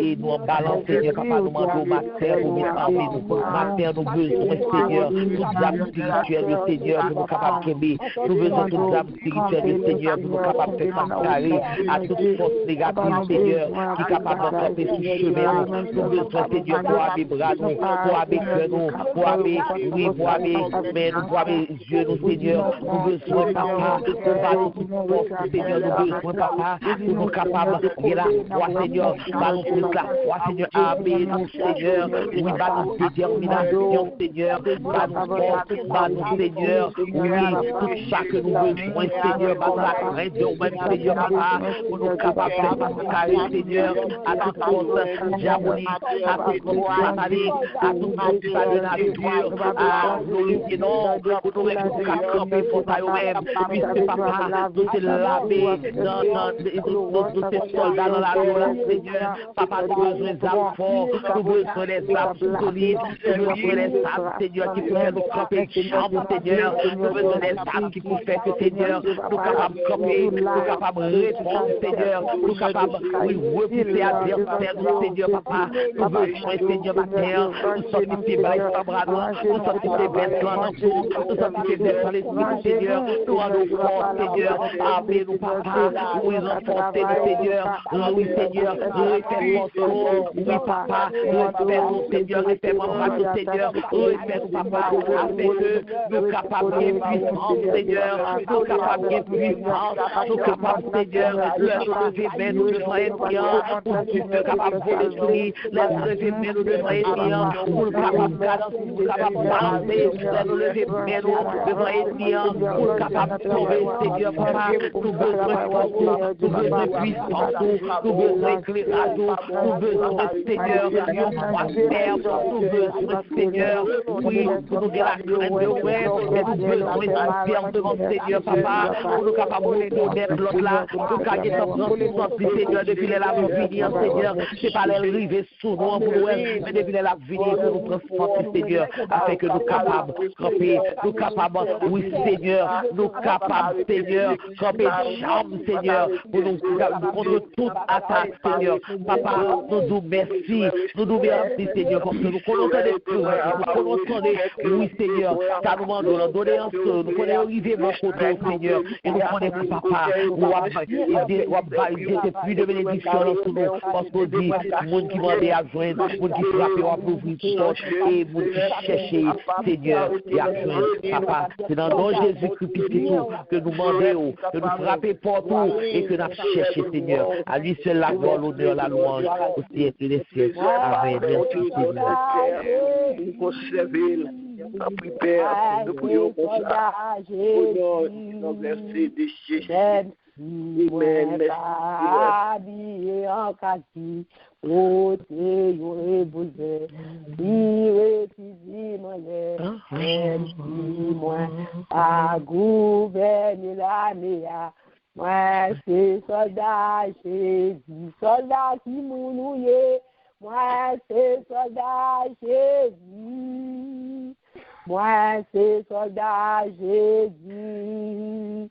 et nous en balance, Seigneur, Papa, nous demandons matin, nous mettons nous, matin, nous besoin, Seigneur, toute âme spirituelle, le Seigneur, pour nous capables d'aimer, nous besoin toute âme spirituelle, le Seigneur, pour nous capables de faire carré à toute force négative, Seigneur, qui est capable d'entrer sur le chemin, nous besoin, Seigneur, pour aimer bras, nous, pour aimer cœur, nous, pour aimer, oui, pour aimer, mais nous, pour aimer yeux, nous, Seigneur, nous besoin, Papa, pour battre toute force, Seigneur, nous besoin, Papa, pour nous capable de la foi, Seigneur, nous toute la foi, Seigneur, amen, nous, Seigneur, oui, nous détermination, Seigneur, nous force, nous, Seigneur, oui, tout ça que nous besoin, Seigneur, nous la crainte de nous-mêmes, Seigneur, Papa, pour nous capables de faire carré, Seigneur, à toute force diabolique, à toute force satanique, à toute force de la nature, à glorifier non, pour nous rester camper pour ta même, puisque Papa, nous te laver dans ces soldats dans la rue, Seigneur, Papa, nous besoin d'armes forts, nous besoin des armes solides, nous besoin des armes, Seigneur, qui peuvent faire nous camper chambre, Seigneur, nous besoin des armes qui peuvent faire que, Seigneur, nous capables de camper, nous capables de répondre, Seigneur, nous capables de repousser adversaire, Seigneur, Papa, nous besoin, Seigneur, matin, nous sortir ces blagues fabrades, nous sortir ces bêtes dans nous sortir ces bêtes dans l'esprit, Seigneur, nous rendons force, Seigneur, amen, nous, Papa, nous renforcer, Seigneur, oui, Seigneur, réfère oui, Papa, réfère nous, Seigneur, réfère mon Seigneur, réfère nous, Papa, afin que nous capables de puissance, Seigneur, nous capables de puissance, nous capables, Seigneur, le lever mais nous devons être bien, pour Dieu capable de détruire, le lever mais nous devons être bien, pour le capable de nous capable de balancer, le lever mais nous devons être bien, pour le capable de sauver, Seigneur, Papa, nous besoin de force, nous besoin de puissance, nous besoin d'éclairage, nous besoin de Seigneur, nous prospère, nous besoin Seigneur, oui, pour nous dire la crainte de ouais, mais nous besoin de discernement, Seigneur, papa, pour nous capables de connaître l'autre là, pour qu'il y ait notre grand du Seigneur, depuis les laves venir, Seigneur, c'est pas l'arrivée sous nous, pour nous, mais depuis les laves venir, pour nous transporter, Seigneur, afin que nous capables de camper, nous capables, oui, Seigneur, nous capables, Seigneur, camper charme, Seigneur, pour nous contre toute attaque, Seigneur. Papa, nous nous merci, Seigneur, parce que nous connaissons des plus, nous connaissons des, oui, Seigneur, ça nous demande de donner un seul, nous connaissons arriver mon côté, Seigneur, et nous connaissons, papa, nous avons plus de bénédiction dans nous, parce qu'on dit, monde qui m'a à joindre, monde qui frappe, on va ouvrir porte, et monde qui cherche, Seigneur, et à joindre, papa, c'est dans le nom de Jésus-Christ que nous demandons, que nous frappons partout, et que nous cherchons, Seigneur, à lui seul la gloire, l'honneur, la louange, au ciel et les cieux. Amen. Merci, Seigneur. Nous conservons la prière, nous prions pour ça. Au nom de merci de Jésus. Amen. Habillé en kaki, ôté yon boulé, dire qui monnaie, merci moi, à gouverner la méa, moi c'est soldat Jésus, soldat qui mounouye, moi c'est soldat Jésus, moi c'est soldat Jésus.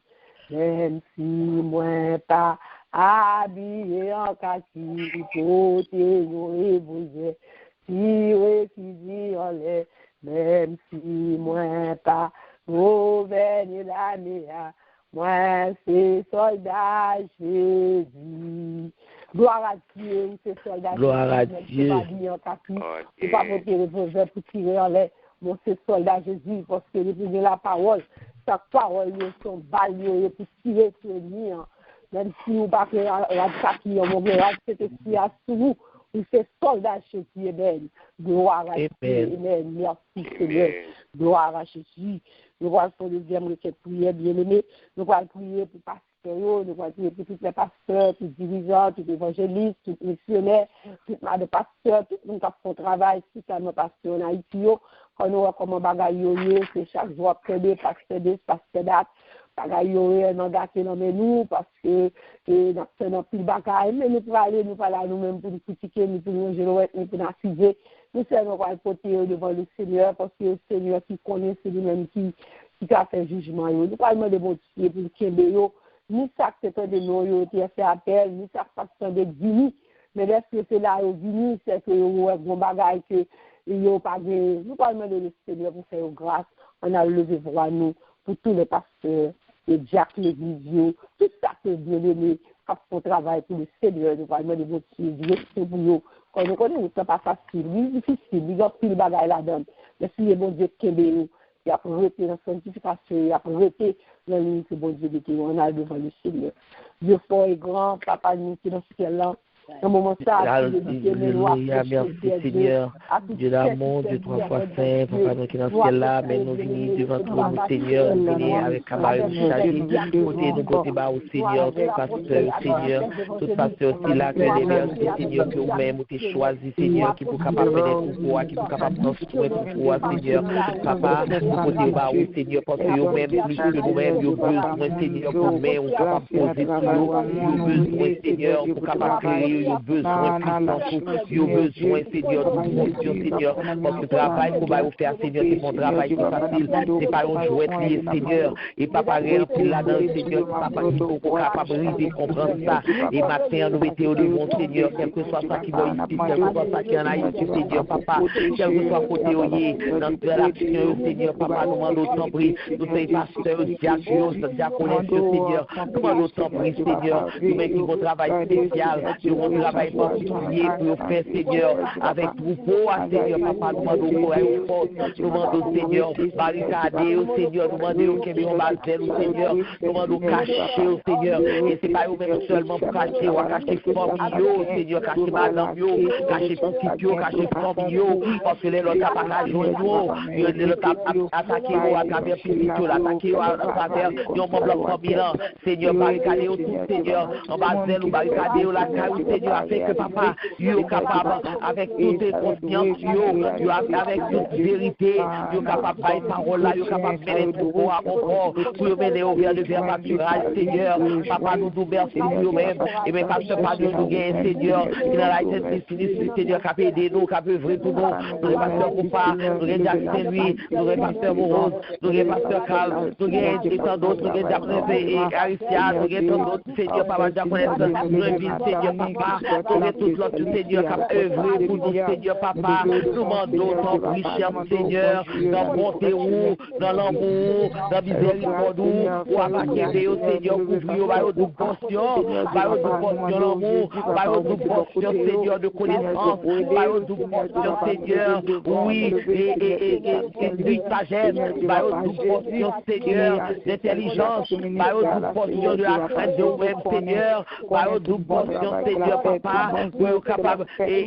Même si moi pas habillé en kaki, côté yon éboué, tiré fusil en l'air, même si moi pas gouverner la mer, moi c'est soldat Jésus. Gloire à Dieu, c'est soldat Jésus. Gloire à Dieu. C'est pas pour tirer revolver pour tirer en l'air, moi c'est soldat Jésus, parce que depuis la parole, chaque parole, sont balayées pour tirer sur l'ennemi. Même si vous ne pouvez pas attaquer, c'est esprit à sous vous, c'est soldat Jésus. Amen. Gloire à Dieu. Amen. Merci Seigneur. Gloire à Jésus. Nous allons faire le deuxième requête prière, bien-aimé. Nous allons prier pour pasteurs, nous allons prier pour tous les pasteurs, tous les dirigeants, tous les évangélistes, tous les missionnaires, tous les pasteurs, tous les gens qui font travail, spécialement pasteurs en Haïti. Quand nous voyons comment bagaille c'est chaque jour après des pasteurs, date, bagaille non gâté dans nous parce que nous avons plus de bagaille, mais nous pouvons aller, nous parler nous-mêmes pour nous critiquer, nous pour nous manger, nous pour nous accuser. Nous sommes porter devant le Seigneur parce que le Seigneur qui connaît, c'est lui-même qui a fait jugement. Nous parlons de bon Dieu pour le Québec, ni ça que c'est de nous, qui a fait appel, ni ça que c'est de Guinée, mais est-ce que c'est là au Guinée, c'est que nous avons bon bagaille que nous parlons de le Seigneur pour faire grâce. On a levé voir nous pour tous les pasteurs, les diacres, les visions, tout ça que Dieu aimé, qui font travail pour le Seigneur. Nous parlons de votre Dieu, c'est pour nous. Quand nous connaissons, ce n'est pas facile, c'est difficile, il y a plus de bagaille là-dedans. Mais si le bon Dieu qui aime nous, il a prêté dans la sanctification, il a prêté dans l'unité que bon Dieu était, on a devant le Seigneur. Dieu fort et grand, papa nous qui est dans ce ciel-là. Un moment ça, Alléluia, merci Seigneur, Dieu d'amour, Dieu trois fois saint, papa nous qui est dans ce ciel-là, mais nous venons devant toi, Seigneur, nous venons avec camarade Chali, côté nous côté bas au Seigneur, tout pasteur, Seigneur, tout pasteur aussi là, que les bergers, Seigneur, que vous-même vous avez choisi, Seigneur, qui peut capable faire des pouvoirs, qui peut capable transformer pour toi, Seigneur, papa, côté bas au Seigneur, parce que vous-même, plus que nous-mêmes, vous avez besoin, Seigneur, pour nous-mêmes, vous capable de poser tout, vous avez besoin, Seigneur, pour capable créer. Il y a besoin puissant, il y a besoin, Seigneur, de promotion, Seigneur, parce que le travail qu'on va vous faire, Seigneur, c'est mon travail qui est facile, c'est pas un jouet lié, Seigneur, et papa rempli là-dedans, Seigneur, papa qui faut qu'on capable de comprendre ça, et matin, nous mettons au devant, Seigneur, quel que soit ça qui va ici, quel que soit ça qui en a ici, Seigneur, papa, quel que soit côté où il est, dans l'action, Seigneur, papa, nous demandons autant prix, nous sommes pasteurs, diacones, Seigneur, nous demandons autant prix, Seigneur, nous mettons votre travail spécial, nous un travail particulier pour faire, Seigneur, avec troupeau, Seigneur, papa, nous demandons pour une force, nous demandons, Seigneur, barricader, Seigneur, nous demandons qu'il y ait un bâtiment, Seigneur, nous demandons cacher, Seigneur, et c'est pas eux-mêmes seulement pour cacher, ou cacher famille, Seigneur, cacher madame, cacher petit, cacher famille, parce que les autres pas joindre, les autres attaquer à travers petit, attaquer à travers un membre de la famille, Seigneur, barricader tout, Seigneur, en bas ou barricader la caille, Seigneur, afin que papa, yo capable, avec toute conscience, yo avec toute vérité, yo capable de faire parole là, yo capable de mener tout pour encore, pour mener au vers le vers pâturage, Seigneur, papa, nous nous merci pour nous-mêmes, et même parce que pas de nous gagner, Seigneur, qui dans la tête, Seigneur, qui a aidé nous, qui a œuvré pour nous, nous pasteur Coupa, nous avons Jacques Saint-Louis, nous avons pasteur Morose, nous avons pasteur Carl, nous avons tant d'autres, nous avons Jacques et Aricia, nous avons tant d'autres, Seigneur, papa, Jacques, nous avons Seigneur, papa, nous avons tout l'autre, Seigneur, qui a œuvré pour nous, Seigneur, papa, nous demandons ton prix, cher Seigneur, dans bonté ou, dans l'amour, dans miséricorde ou, à partir au Seigneur, couvrir, par de portion, par de portion l'amour, par de portion, Seigneur, de connaissance, par de portion, Seigneur, oui, et de sagesse, par de portion, Seigneur, d'intelligence, par de portion de la crainte de vous-même, Seigneur, par de portion, Seigneur, papa, pour capable, et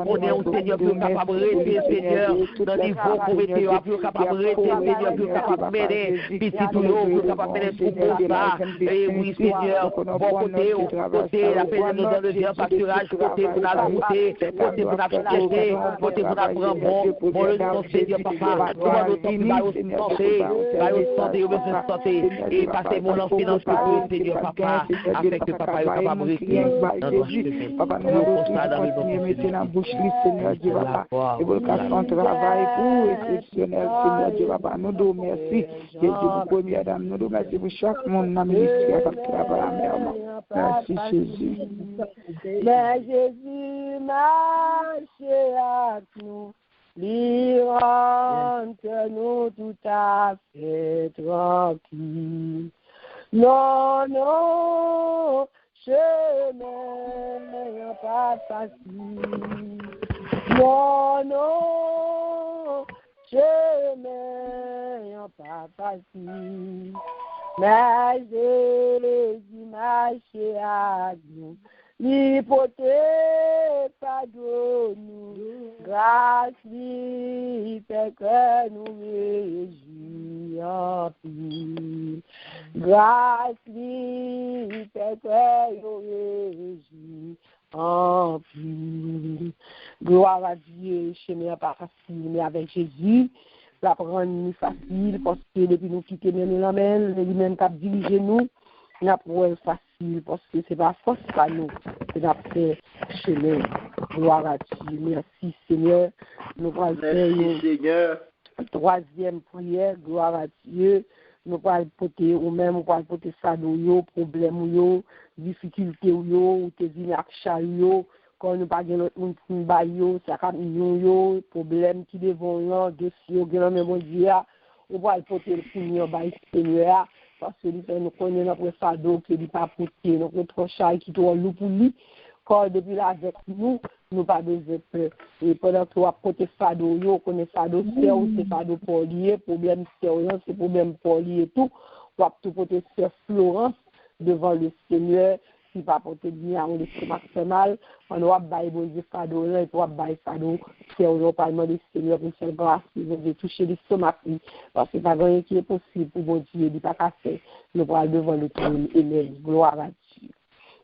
on est au Seigneur, pour capable de rester, Seigneur, dans le niveau pour mettre, pour capable de rester, Seigneur, pour capable de mener, petit tout, pour capable de mener tout pour ça, et oui, Seigneur, bon côté, la peine dans le bien pâturage, côté pour la goûter, côté pour la chercher, côté pour la prendre bon le son, Seigneur, papa, nous allons santé, au besoin de santé, et passer mon en finance pour vous, Seigneur, papa, afin que papa est capable de rester dans notre chemin. Papa, nous constat dans le nom de Dieu, la bouche libre, Seigneur Dieu, papa, et vous cassez son travail pour exceptionnel, Seigneur Dieu, papa, nous nous merci, Jésus, pour première dame, nous nous merci pour chaque monde dans le ministère, merci Jésus. Mais Jésus marche avec nous, lui rentre nous tout à fait tranquille. Non, non, chemin pas facile. Non, non, chemin pas facile. Mais Jésus marche avec nous, l'hypothèque pas de nous, grâce lui fait que nous réjouissons plus. Grâce lui fait que nous réjouissons plus. Gloire à Dieu, chemin pas facile, mais avec Jésus, la prendre facile, parce que depuis nous quitter nous l'amène, lui-même qui a dirigé nous, n'a pas facile, parce que c'est pas force à nous, c'est la paix chemin. Gloire à Dieu. Merci Seigneur. Nous allons faire une troisième prière, gloire à Dieu. Nous allons porter ou même nous allons porter ça nous problème difficulté ou tes inactions quand nous pas gagnons notre monde ça cap million problème qui devant là dossier grand même Dieu on va porter le Seigneur Seigneur parce que nous connaissons notre fardeau qui n'est pas porté notre charge qui doit loup pour lui quand depuis là avec nous pas besoin peur et pendant que on porter fardeau yo connaît fardeau c'est fardeau pour lier problème c'est problème pour lier tout on va tout porter sur Florence devant le Seigneur. Si pas porter bien on l'estomac fait mal on va bailler bon Dieu fardeau là et on va bailler fardeau c'est au parlement du Seigneur pour faire grâce il veut toucher l'estomac parce que pas rien qui est possible pour bon Dieu il pas casser nous va devant le trône et gloire à Dieu.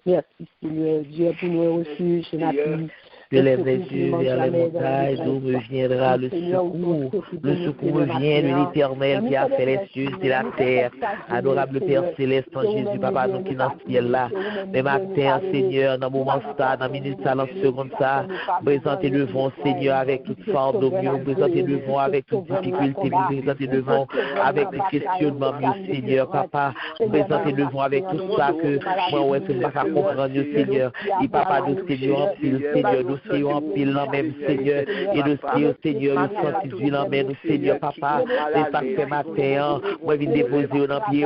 Merci Seigneur Dieu pour nous refuge chez notre Je lèverai les yeux vers les montagnes, d'où me viendra le secours. Le secours me vient de l'Éternel qui a fait les cieux et la terre. Adorable Père Céleste, en Jésus, Papa, nous qui dans ce ciel-là. Mais matin, Seigneur, dans le moment ça, dans la minute ça, dans la seconde ça, présentez devant, Seigneur, avec toute forme d'omnion, présentez devant avec toute difficulté, présentez devant avec les questionnements, Seigneur, Papa, présentez devant avec tout ça que moi, ouais, c'est pas qu'à comprendre, Seigneur. Et Papa, nous, Seigneur, Seigneur, nous, dossier en pile, même, Seigneur, et dossier, Seigneur, le senti d'huile en main, Seigneur, papa, c'est ça que fait matin, moi, je viens déposer dans pied,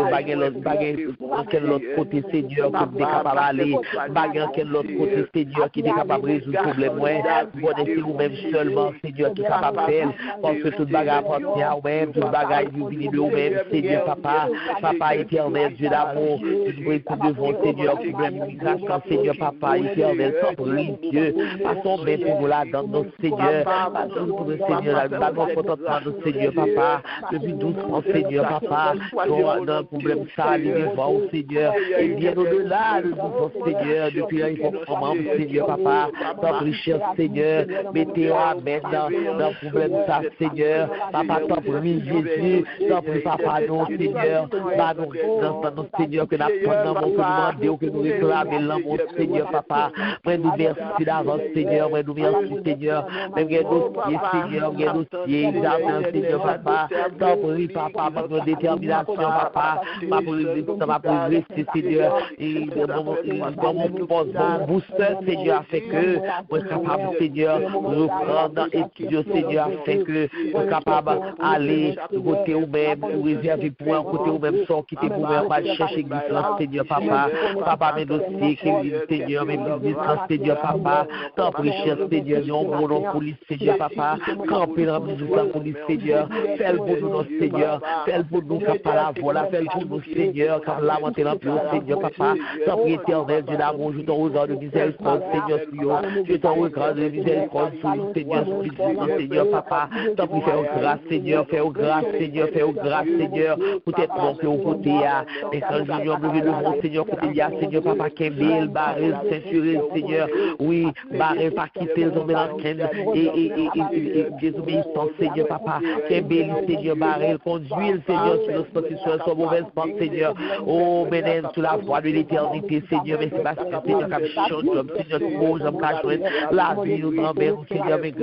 quel l'autre côté, Seigneur, qui est capable d'aller, quel l'autre côté, Seigneur, qui est capable de résoudre le problème, moi, vous connaissez vous-même seulement, Seigneur, qui est capable de faire, parce que toute bagarre appartient à vous-même, toute bagarre est venue de vous-même, Seigneur, papa éternel, Dieu d'amour, nous prenons devant, Seigneur, problème migration, Seigneur, papa éternel, sans bruit, Dieu, passons bien pour nous là, dans notre Seigneur, passons pour le Seigneur, dans notre contentement, Seigneur, papa, depuis doucement, Seigneur, papa, dans le problème ça, les vivants, Seigneur, et bien au-delà de nous, Seigneur, depuis là, il faut comment, Seigneur, papa, dans richesse, Seigneur, mettez amen dans le problème ça, Seigneur, papa, tant pour lui, Jésus, tant pour papa, non, Seigneur, dans notre Seigneur, que nous demandons, que nous réclamons, l'amour, Seigneur, papa, moi, nous merci d'avance, Seigneur, moi, nous merci, Seigneur, même les dossiers, Seigneur, les dossiers, examen, Seigneur, papa, tant pour lui, papa, notre détermination, papa, ma progresser, Seigneur, et dans mon poste, mon booster, Seigneur, afin que moi, capable, Seigneur, reprendre étudier, Seigneur, afin que moi, capable d'aller côté ou même, réserver pour un côté ou même, sans quitter pour même, mal chercher l'existence, Seigneur, papa, mes dossiers, Seigneur, mes business, Seigneur, papa, tant pour cher, Seigneur, non, mon nom, police, Seigneur, papa, camper dans la police, Seigneur, fais-le pour nous, Seigneur, fais-le pour nous, capable la voilà, fais-le pour nous, Seigneur, car la montée dans le Seigneur, papa, tant pour éternel, Dieu d'amour, je t'en regard de miséricorde, Seigneur, je t'en regard de miséricorde, Seigneur, papa, tant pour faire grâce, Seigneur, fais grâce, Seigneur, fais grâce, Seigneur, peut-être monter au côté, mais quand je viens devant, Seigneur, côté, Seigneur, papa, Kembil, Barrel, ceinturé, Seigneur, oui, Barrel, pas quitter, et désobéissance, Seigneur, papa, Kembil, Seigneur, Barrel, conduire, Seigneur, sur nos positions, sur mauvaise porte, Seigneur, oh, mène sur la voie de l'éternité, Seigneur, mais c'est parce que, Seigneur, comme change, Seigneur, tout beau, j'aime qu'à jouer, la vie, nous grand-mère, Seigneur, et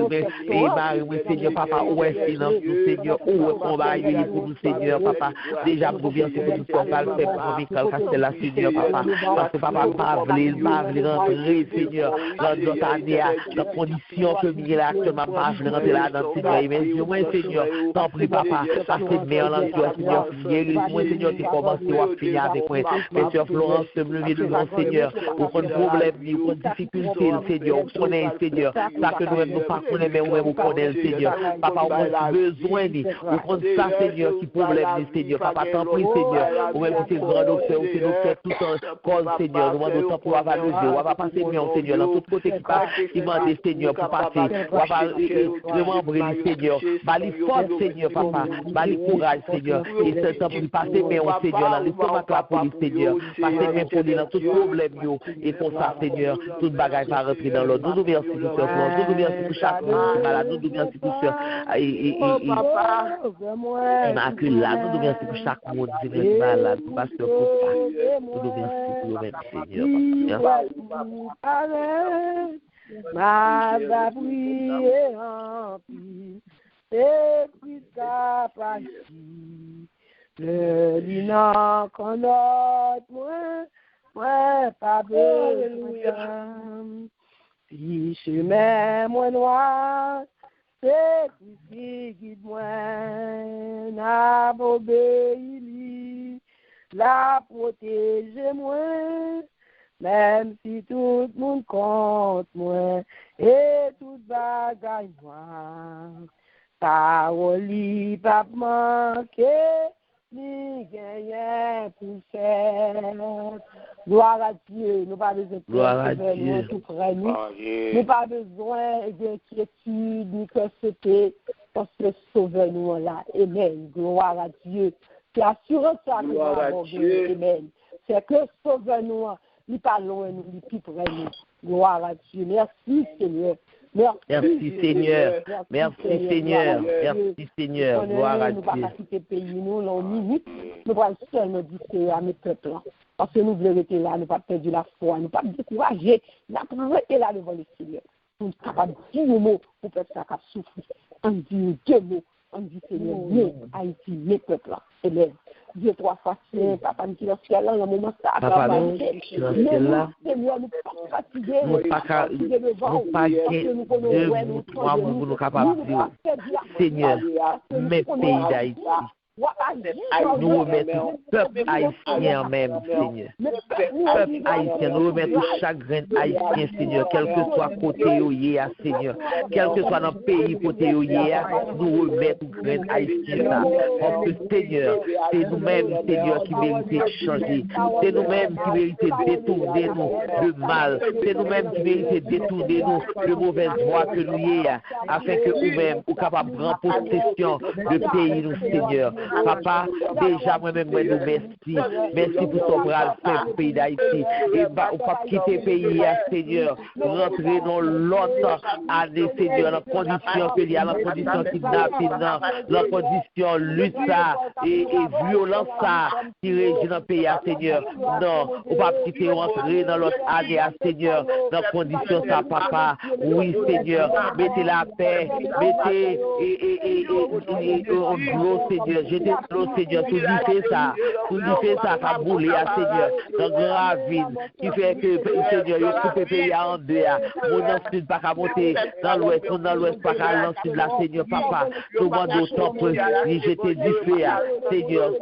Marie, oui, Seigneur, papa, où est silence, nous, Seigneur, où est combat, pour nous, Seigneur, papa, déjà, nous bien, c'est pour tout ce qu'on va le faire pour Michael Castella, Seigneur, papa, parce que papa, pas rentrer, Seigneur, dans notre année, dans la condition que Miguel a actuellement, pas rentrer là dans Seigneur, mais moi, Seigneur, t'en prie, papa, parce que meilleur l'entour, Seigneur, guéris-moi, Seigneur, tu commences à finir avec moi, mais sur Florence, te lever devant, Seigneur, pour prendre problème, pour prendre difficulté, Seigneur, on connaît, Seigneur, ça que nous-mêmes, nous pas connaissons, mais nous-mêmes, on connaît, Seigneur, papa, on a besoin, on prend ça, Seigneur, qui problème, Seigneur, papa, t'en prie, Seigneur, ou même si c'est le grand docteur, ou c'est docteur, tout en cause, Seigneur, nous demandons temps pour avoir levé, on va passer bien, Seigneur, dans tout côté qui passe, qui m'a dit, Seigneur, pour passer, on va vraiment briller, Seigneur, bali force, Seigneur, papa, bali courage, Seigneur, et c'est temps pour passer bien, Seigneur, dans l'estomac la police, Seigneur, passer bien pour lui dans tout problème, et pour ça, Seigneur, toute bagaille va rentrer dans l'ordre. Nous nous merci pour ce point, nous nous merci pour chaque monde malade, nous nous merci pour ce Immaculée, nous nous merci pour chaque monde qui est malade, pour pasteur papa, nous nous merci pour nous-mêmes, Seigneur. Ma va prier en pile, et puis ça passe. Le dinan qu'on a, moi, pas besoin. Si chemin moi noir, c'est qui guide moi, n'a pas obéi, la protéger moi. Même si tout le monde compte moi, et tout bagaille moi, parole pas manquer, ni gagner pour faire. Gloire à Dieu, nous pas besoin de tout près nous, nous pas besoin d'inquiétude, ni que c'était, parce que sauver nous là. Amen. Gloire à Dieu. C'est assurance ça que nous avons. Amen. C'est que sauver nous. Ni pas loin, ni plus près nous. Gloire à Dieu. Merci, Seigneur. Merci, Seigneur. Merci, Seigneur. Merci, Seigneur. Gloire à Dieu. Nous ne pouvons pas quitter le pays, nous, l'on minute. Nous pouvons seulement dire à mes peuples. Parce que nous voulons rester là, nous ne pas perdre la foi, nous ne pas décourager. Nous pouvons rester là devant le Seigneur. Nous sommes capables de dire un mot pour peuple ça qui souffre. On dit deux mots. On dit, Seigneur, viens, Haïti, mes peuples. Amen. Dieu 3 fois saint, papa, nous qui dans le ciel là, dans le moment ça, papa, nous qui dans le ciel là, Seigneur, nous pas fatigués, nous pas deux ou trois mois pour nous capables de dire, Seigneur, mes pays d'Haïti. Nous remettons le peuple haïtien même, Seigneur. Peuple haïtien, nous remettons chaque grain haïtien, Seigneur, quel que soit côté où il y a, Seigneur. Quel que soit notre pays côté où il y a, nous remettons le grain haïtien. Parce que, Seigneur, c'est nous-mêmes, Seigneur, qui méritons de changer. C'est nous-mêmes qui méritons de détourner nous le mal. C'est nous-mêmes qui méritons de détourner nous de mauvaises voies que nous y a, afin que nous-mêmes, nous capables de prendre possession du pays, nous, Seigneur. Papa, déjà moi-même, moi nous merci. Merci pour son bras fait pour le pays d'Haïti. Et on pas quitter le pays, Seigneur. Rentrer dans l'autre année, Seigneur, dans la condition qu'il y a, dans la condition kidnapping, dans la condition lutte et violence qui régit dans le pays, Seigneur. Non, on pas quitter rentrer dans l'autre année, Seigneur, dans la condition ça, papa. Oui, Seigneur, mettez la paix, mettez gros, Seigneur. J'étais trop, Seigneur, tout dit ça, qu'a boulé à Seigneur, dans grand ravine, qui fait que, Seigneur, il coupe le pays en deux, mon dans le sud, pas qu'à monter, dans l'ouest, mon dans l'ouest, pas qu'à dans le sud, là, Seigneur, papa, tout le monde d'autant que j'étais du feu, Seigneur,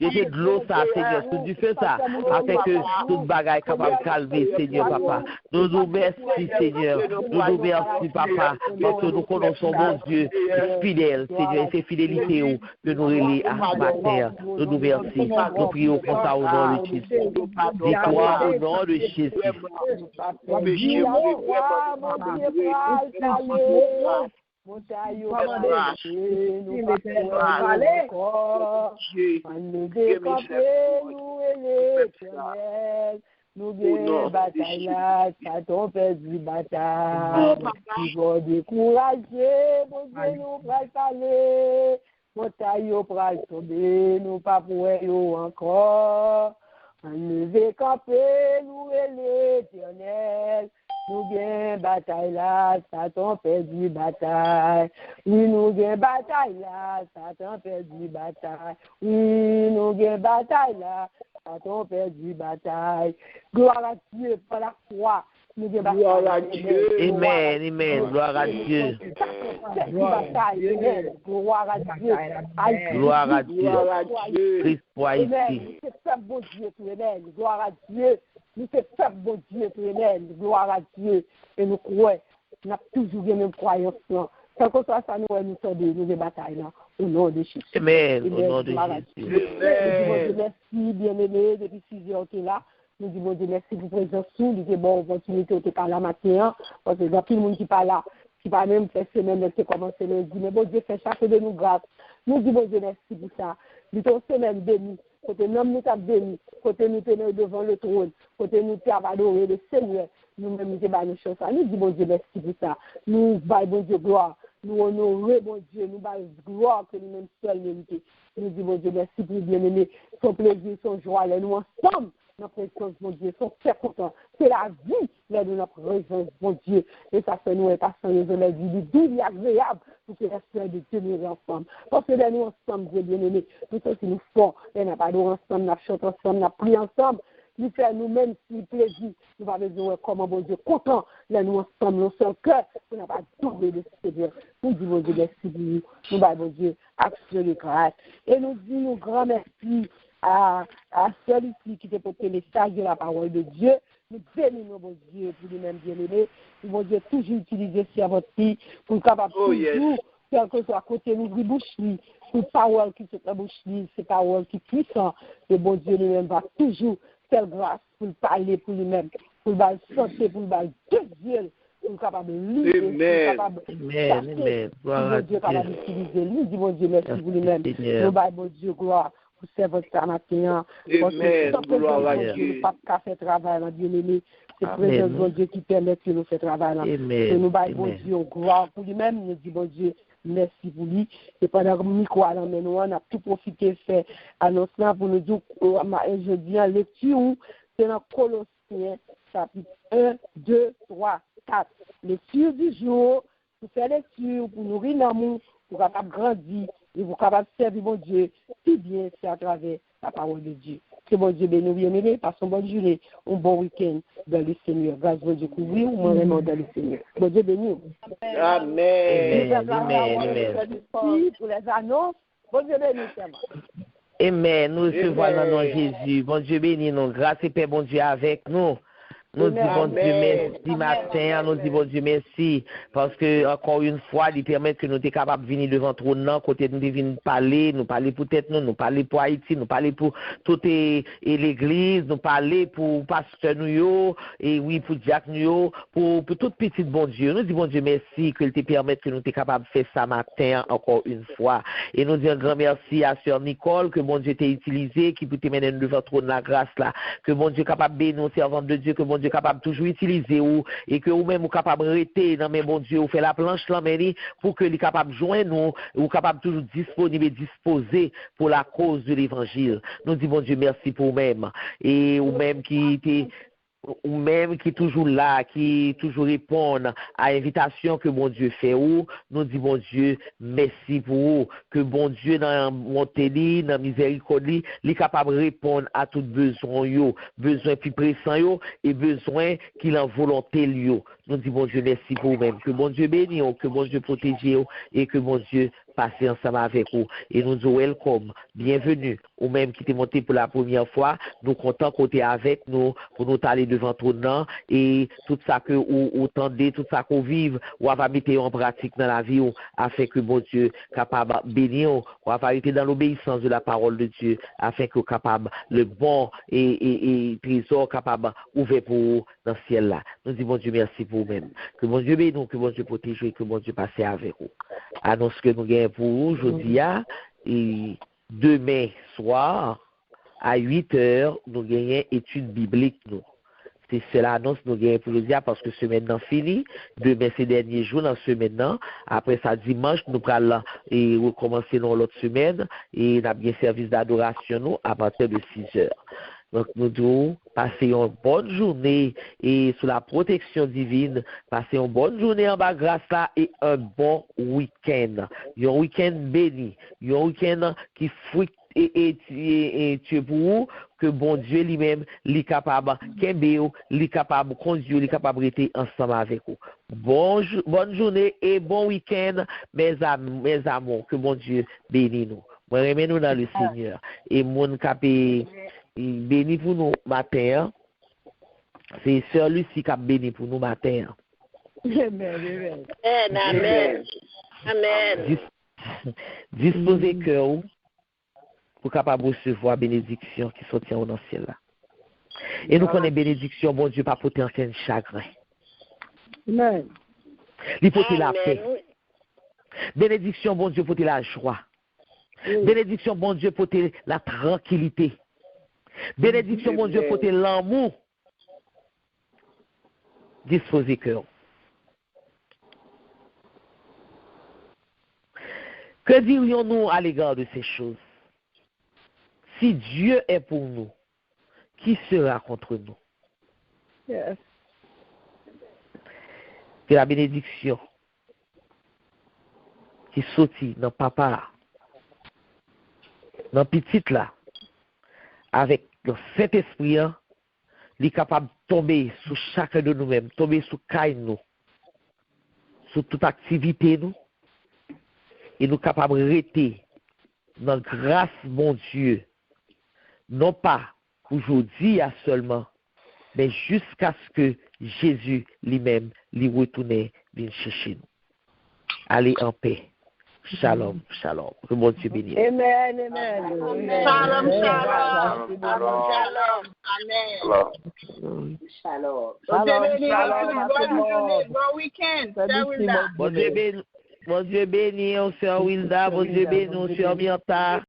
j'étais de l'eau, ça, Seigneur, tout du feu, ça, afin que toute bagaille capable de calmer, Seigneur, papa. Nous nous merci, Seigneur, nous nous merci, papa, parce que nous connaissons mon Dieu, fidèle, Seigneur, et c'est fidélité que nous relions à matin. Nous nous merci. Nous prions pour ça au nom de Jésus. Dis-toi au nom de Jésus. Nous gagnons bataille là, ça t'en fait du bataille. Nous vont décourager, mon Dieu, nous va aller. Montagne au pral tomber, nous pas pour encore. Enlever camper, nous et l'Éternel. Nous gagnons bataille là, Satan perdu bataille. Oui, nous gagnons bataille là, Satan perdu bataille. Oui, nous gagnons bataille là, Satan perdu bataille. Gloire à Dieu par la foi. Gloire à Dieu. Amen, amen. Gloire à Dieu. Gloire à Dieu. Gloire à Dieu. Christ soit ici. C'est fait bon Dieu pour Amen. Gloire à Dieu. Nous c'est fait bon Dieu pour Amen. Gloire à Dieu. Et nous croyons. Nous avons toujours les mêmes croyances. Quel que soit ça, nous sommes des batailles au nom de Jésus. Amen. Au nom de Jésus. Merci, bien-aimé, depuis 6 heures que là. Nous disons Dieu merci pour présence sous, nous disons bonne opportunité de parler matin, parce que il y a tout le monde qui parle là, qui va même faire semaine qui commence lundi, mais bon Dieu fait chaque de nous grâce. Nous disons Dieu merci pour ça. Nous sommes semaine bénie, côté nous nous sommes bénis, côté nous tenons devant le trône, côté nous avons adoré le Seigneur, nous-mêmes nous avons nos choses. Nous disons Dieu merci pour ça. Nous baillons Dieu gloire. Nous honorons mon Dieu, nous baillons gloire que nous-mêmes seuls méritons. Nous disons Dieu merci pour bien-aimé, son plaisir, son joie, nous ensemble. Notre présence, mon Dieu, sont très contents. C'est la vie, là, de notre présence, mon Dieu. Et ça fait nous, passer les vie doux et agréable pour que les frères de demeurer ensemble. Parce que là, nous ensemble, Dieu bien-aimé, tout ça, c'est nous fort. Là, nous n'avons pas ensemble, nous chantons ensemble, nous prions ensemble. Nous faisons nous-mêmes si plaisir. Nous allons dire comment, mon Dieu, content. Là, nous ensemble, nous sommes cœur. Nous n'avons pas doublé de Seigneur. Nous disons, mon Dieu, merci pour nous. Nous, mon Dieu, action de grâce. Et nous disons, grand merci à celui-ci qui te porte le message de la parole de Dieu. Nous bénissons, mon Dieu, pour nous-mêmes bien-aimés. Mon Dieu, toujours utiliser sur votre fille pour capable toujours, quel que soit côté nous, bouche, pour parole qui se bouche, c'est parole qui puissant. Et bon Dieu, nous-mêmes va toujours faire grâce pour parler pour lui-même, pour le santé, pour le Dieu. Pour capable de lire, capable de Dieu capable d'utiliser lui, dit mon Dieu, merci pour lui-même. Nous mon Dieu, gloire. Pour servir votre matin. Amen. Gloire à Dieu. Pas qu'à faire travail, bien-aimé. C'est présence de Dieu qui permet que nous fassions travail. Et nous baillons bon Dieu, gloire pour lui-même. Nous disons, bon Dieu, merci pour lui. Et pendant que nous micro à nous, on a tout profité, fait annonce là pour nous dire, jeudi, en lecture, c'est dans Colossiens, chapitre 1, 2, 3, 4. Lecture du jour, pour faire lecture, pour nourrir l'amour, pour capable grandir et vous capable de servir mon Dieu, si bien c'est à travers la parole de Dieu. Que mon Dieu bénisse, bien-aimé, passez une bonne journée, un bon week-end dans le Seigneur. Grâce à Dieu, couvrir ou vraiment dans le Seigneur. Mon Dieu bénisse. Amen. Amen. Pour les annonces, bon Dieu bénisse. Amen. Nous recevons dans le nom de Jésus. Bon Dieu bénis nous. Grâce et paix, bon Dieu, avec nous. Nous disons bon Dieu merci matin, nous disons bon Dieu merci, parce que encore une fois, il permet que nous soyons capables de venir devant trop de côté nous venir parler, nous parler pour tête nous parler pour Haïti, nous parler pour toute l'église, nous parler pour pasteur nous, et oui, pour Jacques nous, pour toute petite bon Dieu. Nous disons bon Dieu merci qu'il te permette que nous soyons capables de faire ça matin encore une fois. Et nous disons un grand merci à Sœur Nicole, que bon Dieu t'a utilisé, qui peut te mener devant trop de la grâce là, que bon Dieu est capable de bénir nos servants de Dieu, que bon Dieu capable toujours utiliser ou et que ou même ou capable rester dans mes bon Dieu ou faire la planche l'emmèner pour que les capable joindre nous ou capable toujours disponible et disposer pour la cause de l'évangile. Nous disons bon Dieu merci pour vous-même et ou même qui était ou même qui est toujours là, qui toujours répond à l'invitation que bon Dieu fait ou, nous disons bon Dieu, merci pour vous, que bon Dieu dans Montéli, dans miséricorde, il est capable de répondre à tout besoin, besoin plus pressant et besoin qu'il en volonté yo. Nous disons bon Dieu, merci pour vous-même, que bon Dieu bénisse, que bon Dieu protège et que bon Dieu passe ensemble avec vous. Et nous disons welcome, bienvenue, ou même qui t'est monté pour la première fois, nous comptons côté avec nous pour nous aller devant tout le monde et tout ça que vous tendez, tout ça qu'on vive, ou va mettre en pratique dans la vie, afin que bon Dieu capable de bénir, ou va arrêter dans l'obéissance de la parole de Dieu, afin que capable le bon et trésor capable ouvert pour vous dans le ciel là. Nous disons bon Dieu merci pour vous-même. Que bon Dieu bénisse, que bon Dieu protège et que bon Dieu passe avec vous. Annonce que nous gagnons pour vous aujourd'hui et demain soir à 8h nous gagnons étude biblique nous. C'est cela annonce nous gagnons pour aujourd'hui parce que semaine maintenant fini, demain c'est dernier jour dans semaine maintenant, après ça dimanche nous allons et recommencer dans l'autre semaine et nous avons bien service d'adoration nous à partir de 6h. Donc, nous devons passer une bonne journée et sous la protection divine, passer une bonne journée en bas grâce là et un bon week-end. Un week-end béni, un week-end qui fruit et tu pour vous, que bon Dieu lui-même, est capable, est capable de conduire, est capable de rester ensemble avec vous. Bonne journée et bon week-end, mes amours, que bon Dieu bénisse nous. Moi, remets-nous dans le Seigneur. Et mon capé, béni pour nous matin. C'est Sœur Lucie qui a béni pour nous matin. Amen. Amen. Amen. Disposez cœur pour capable recevoir la bénédiction qui sortira dans le ciel là. Et nous connaissons bénédiction, bon Dieu, pas porter un chagrin. Amen. Il porter la paix. Bénédiction, bon Dieu, porter la joie. Bénédiction, bon Dieu, porter la tranquillité. Bénédiction, mon Dieu, porter l'amour. Disposez cœur. Que dirions-nous à l'égard de ces choses? Si Dieu est pour nous, qui sera contre nous? Yes. Que la bénédiction qui sortit dans papa, dans petit là, avec le Saint-Esprit, il est capable de tomber sur chacun de nous-mêmes, tomber sur nous, sur toute activité nous, et nous capables de rester dans la grâce, mon Dieu, non pas aujourd'hui seulement, mais jusqu'à ce que Jésus lui-même lui retourne vienne chercher nous. Allez en paix. Shalom, shalom. Que bon Dieu bénisse. Amen, amen. Shalom, shalom. Shalom. Amen. Shalom. Bon week-end. Bon Dieu bénisse, Sœur Wilda. Bon Dieu bénisse, Sœur Mirta.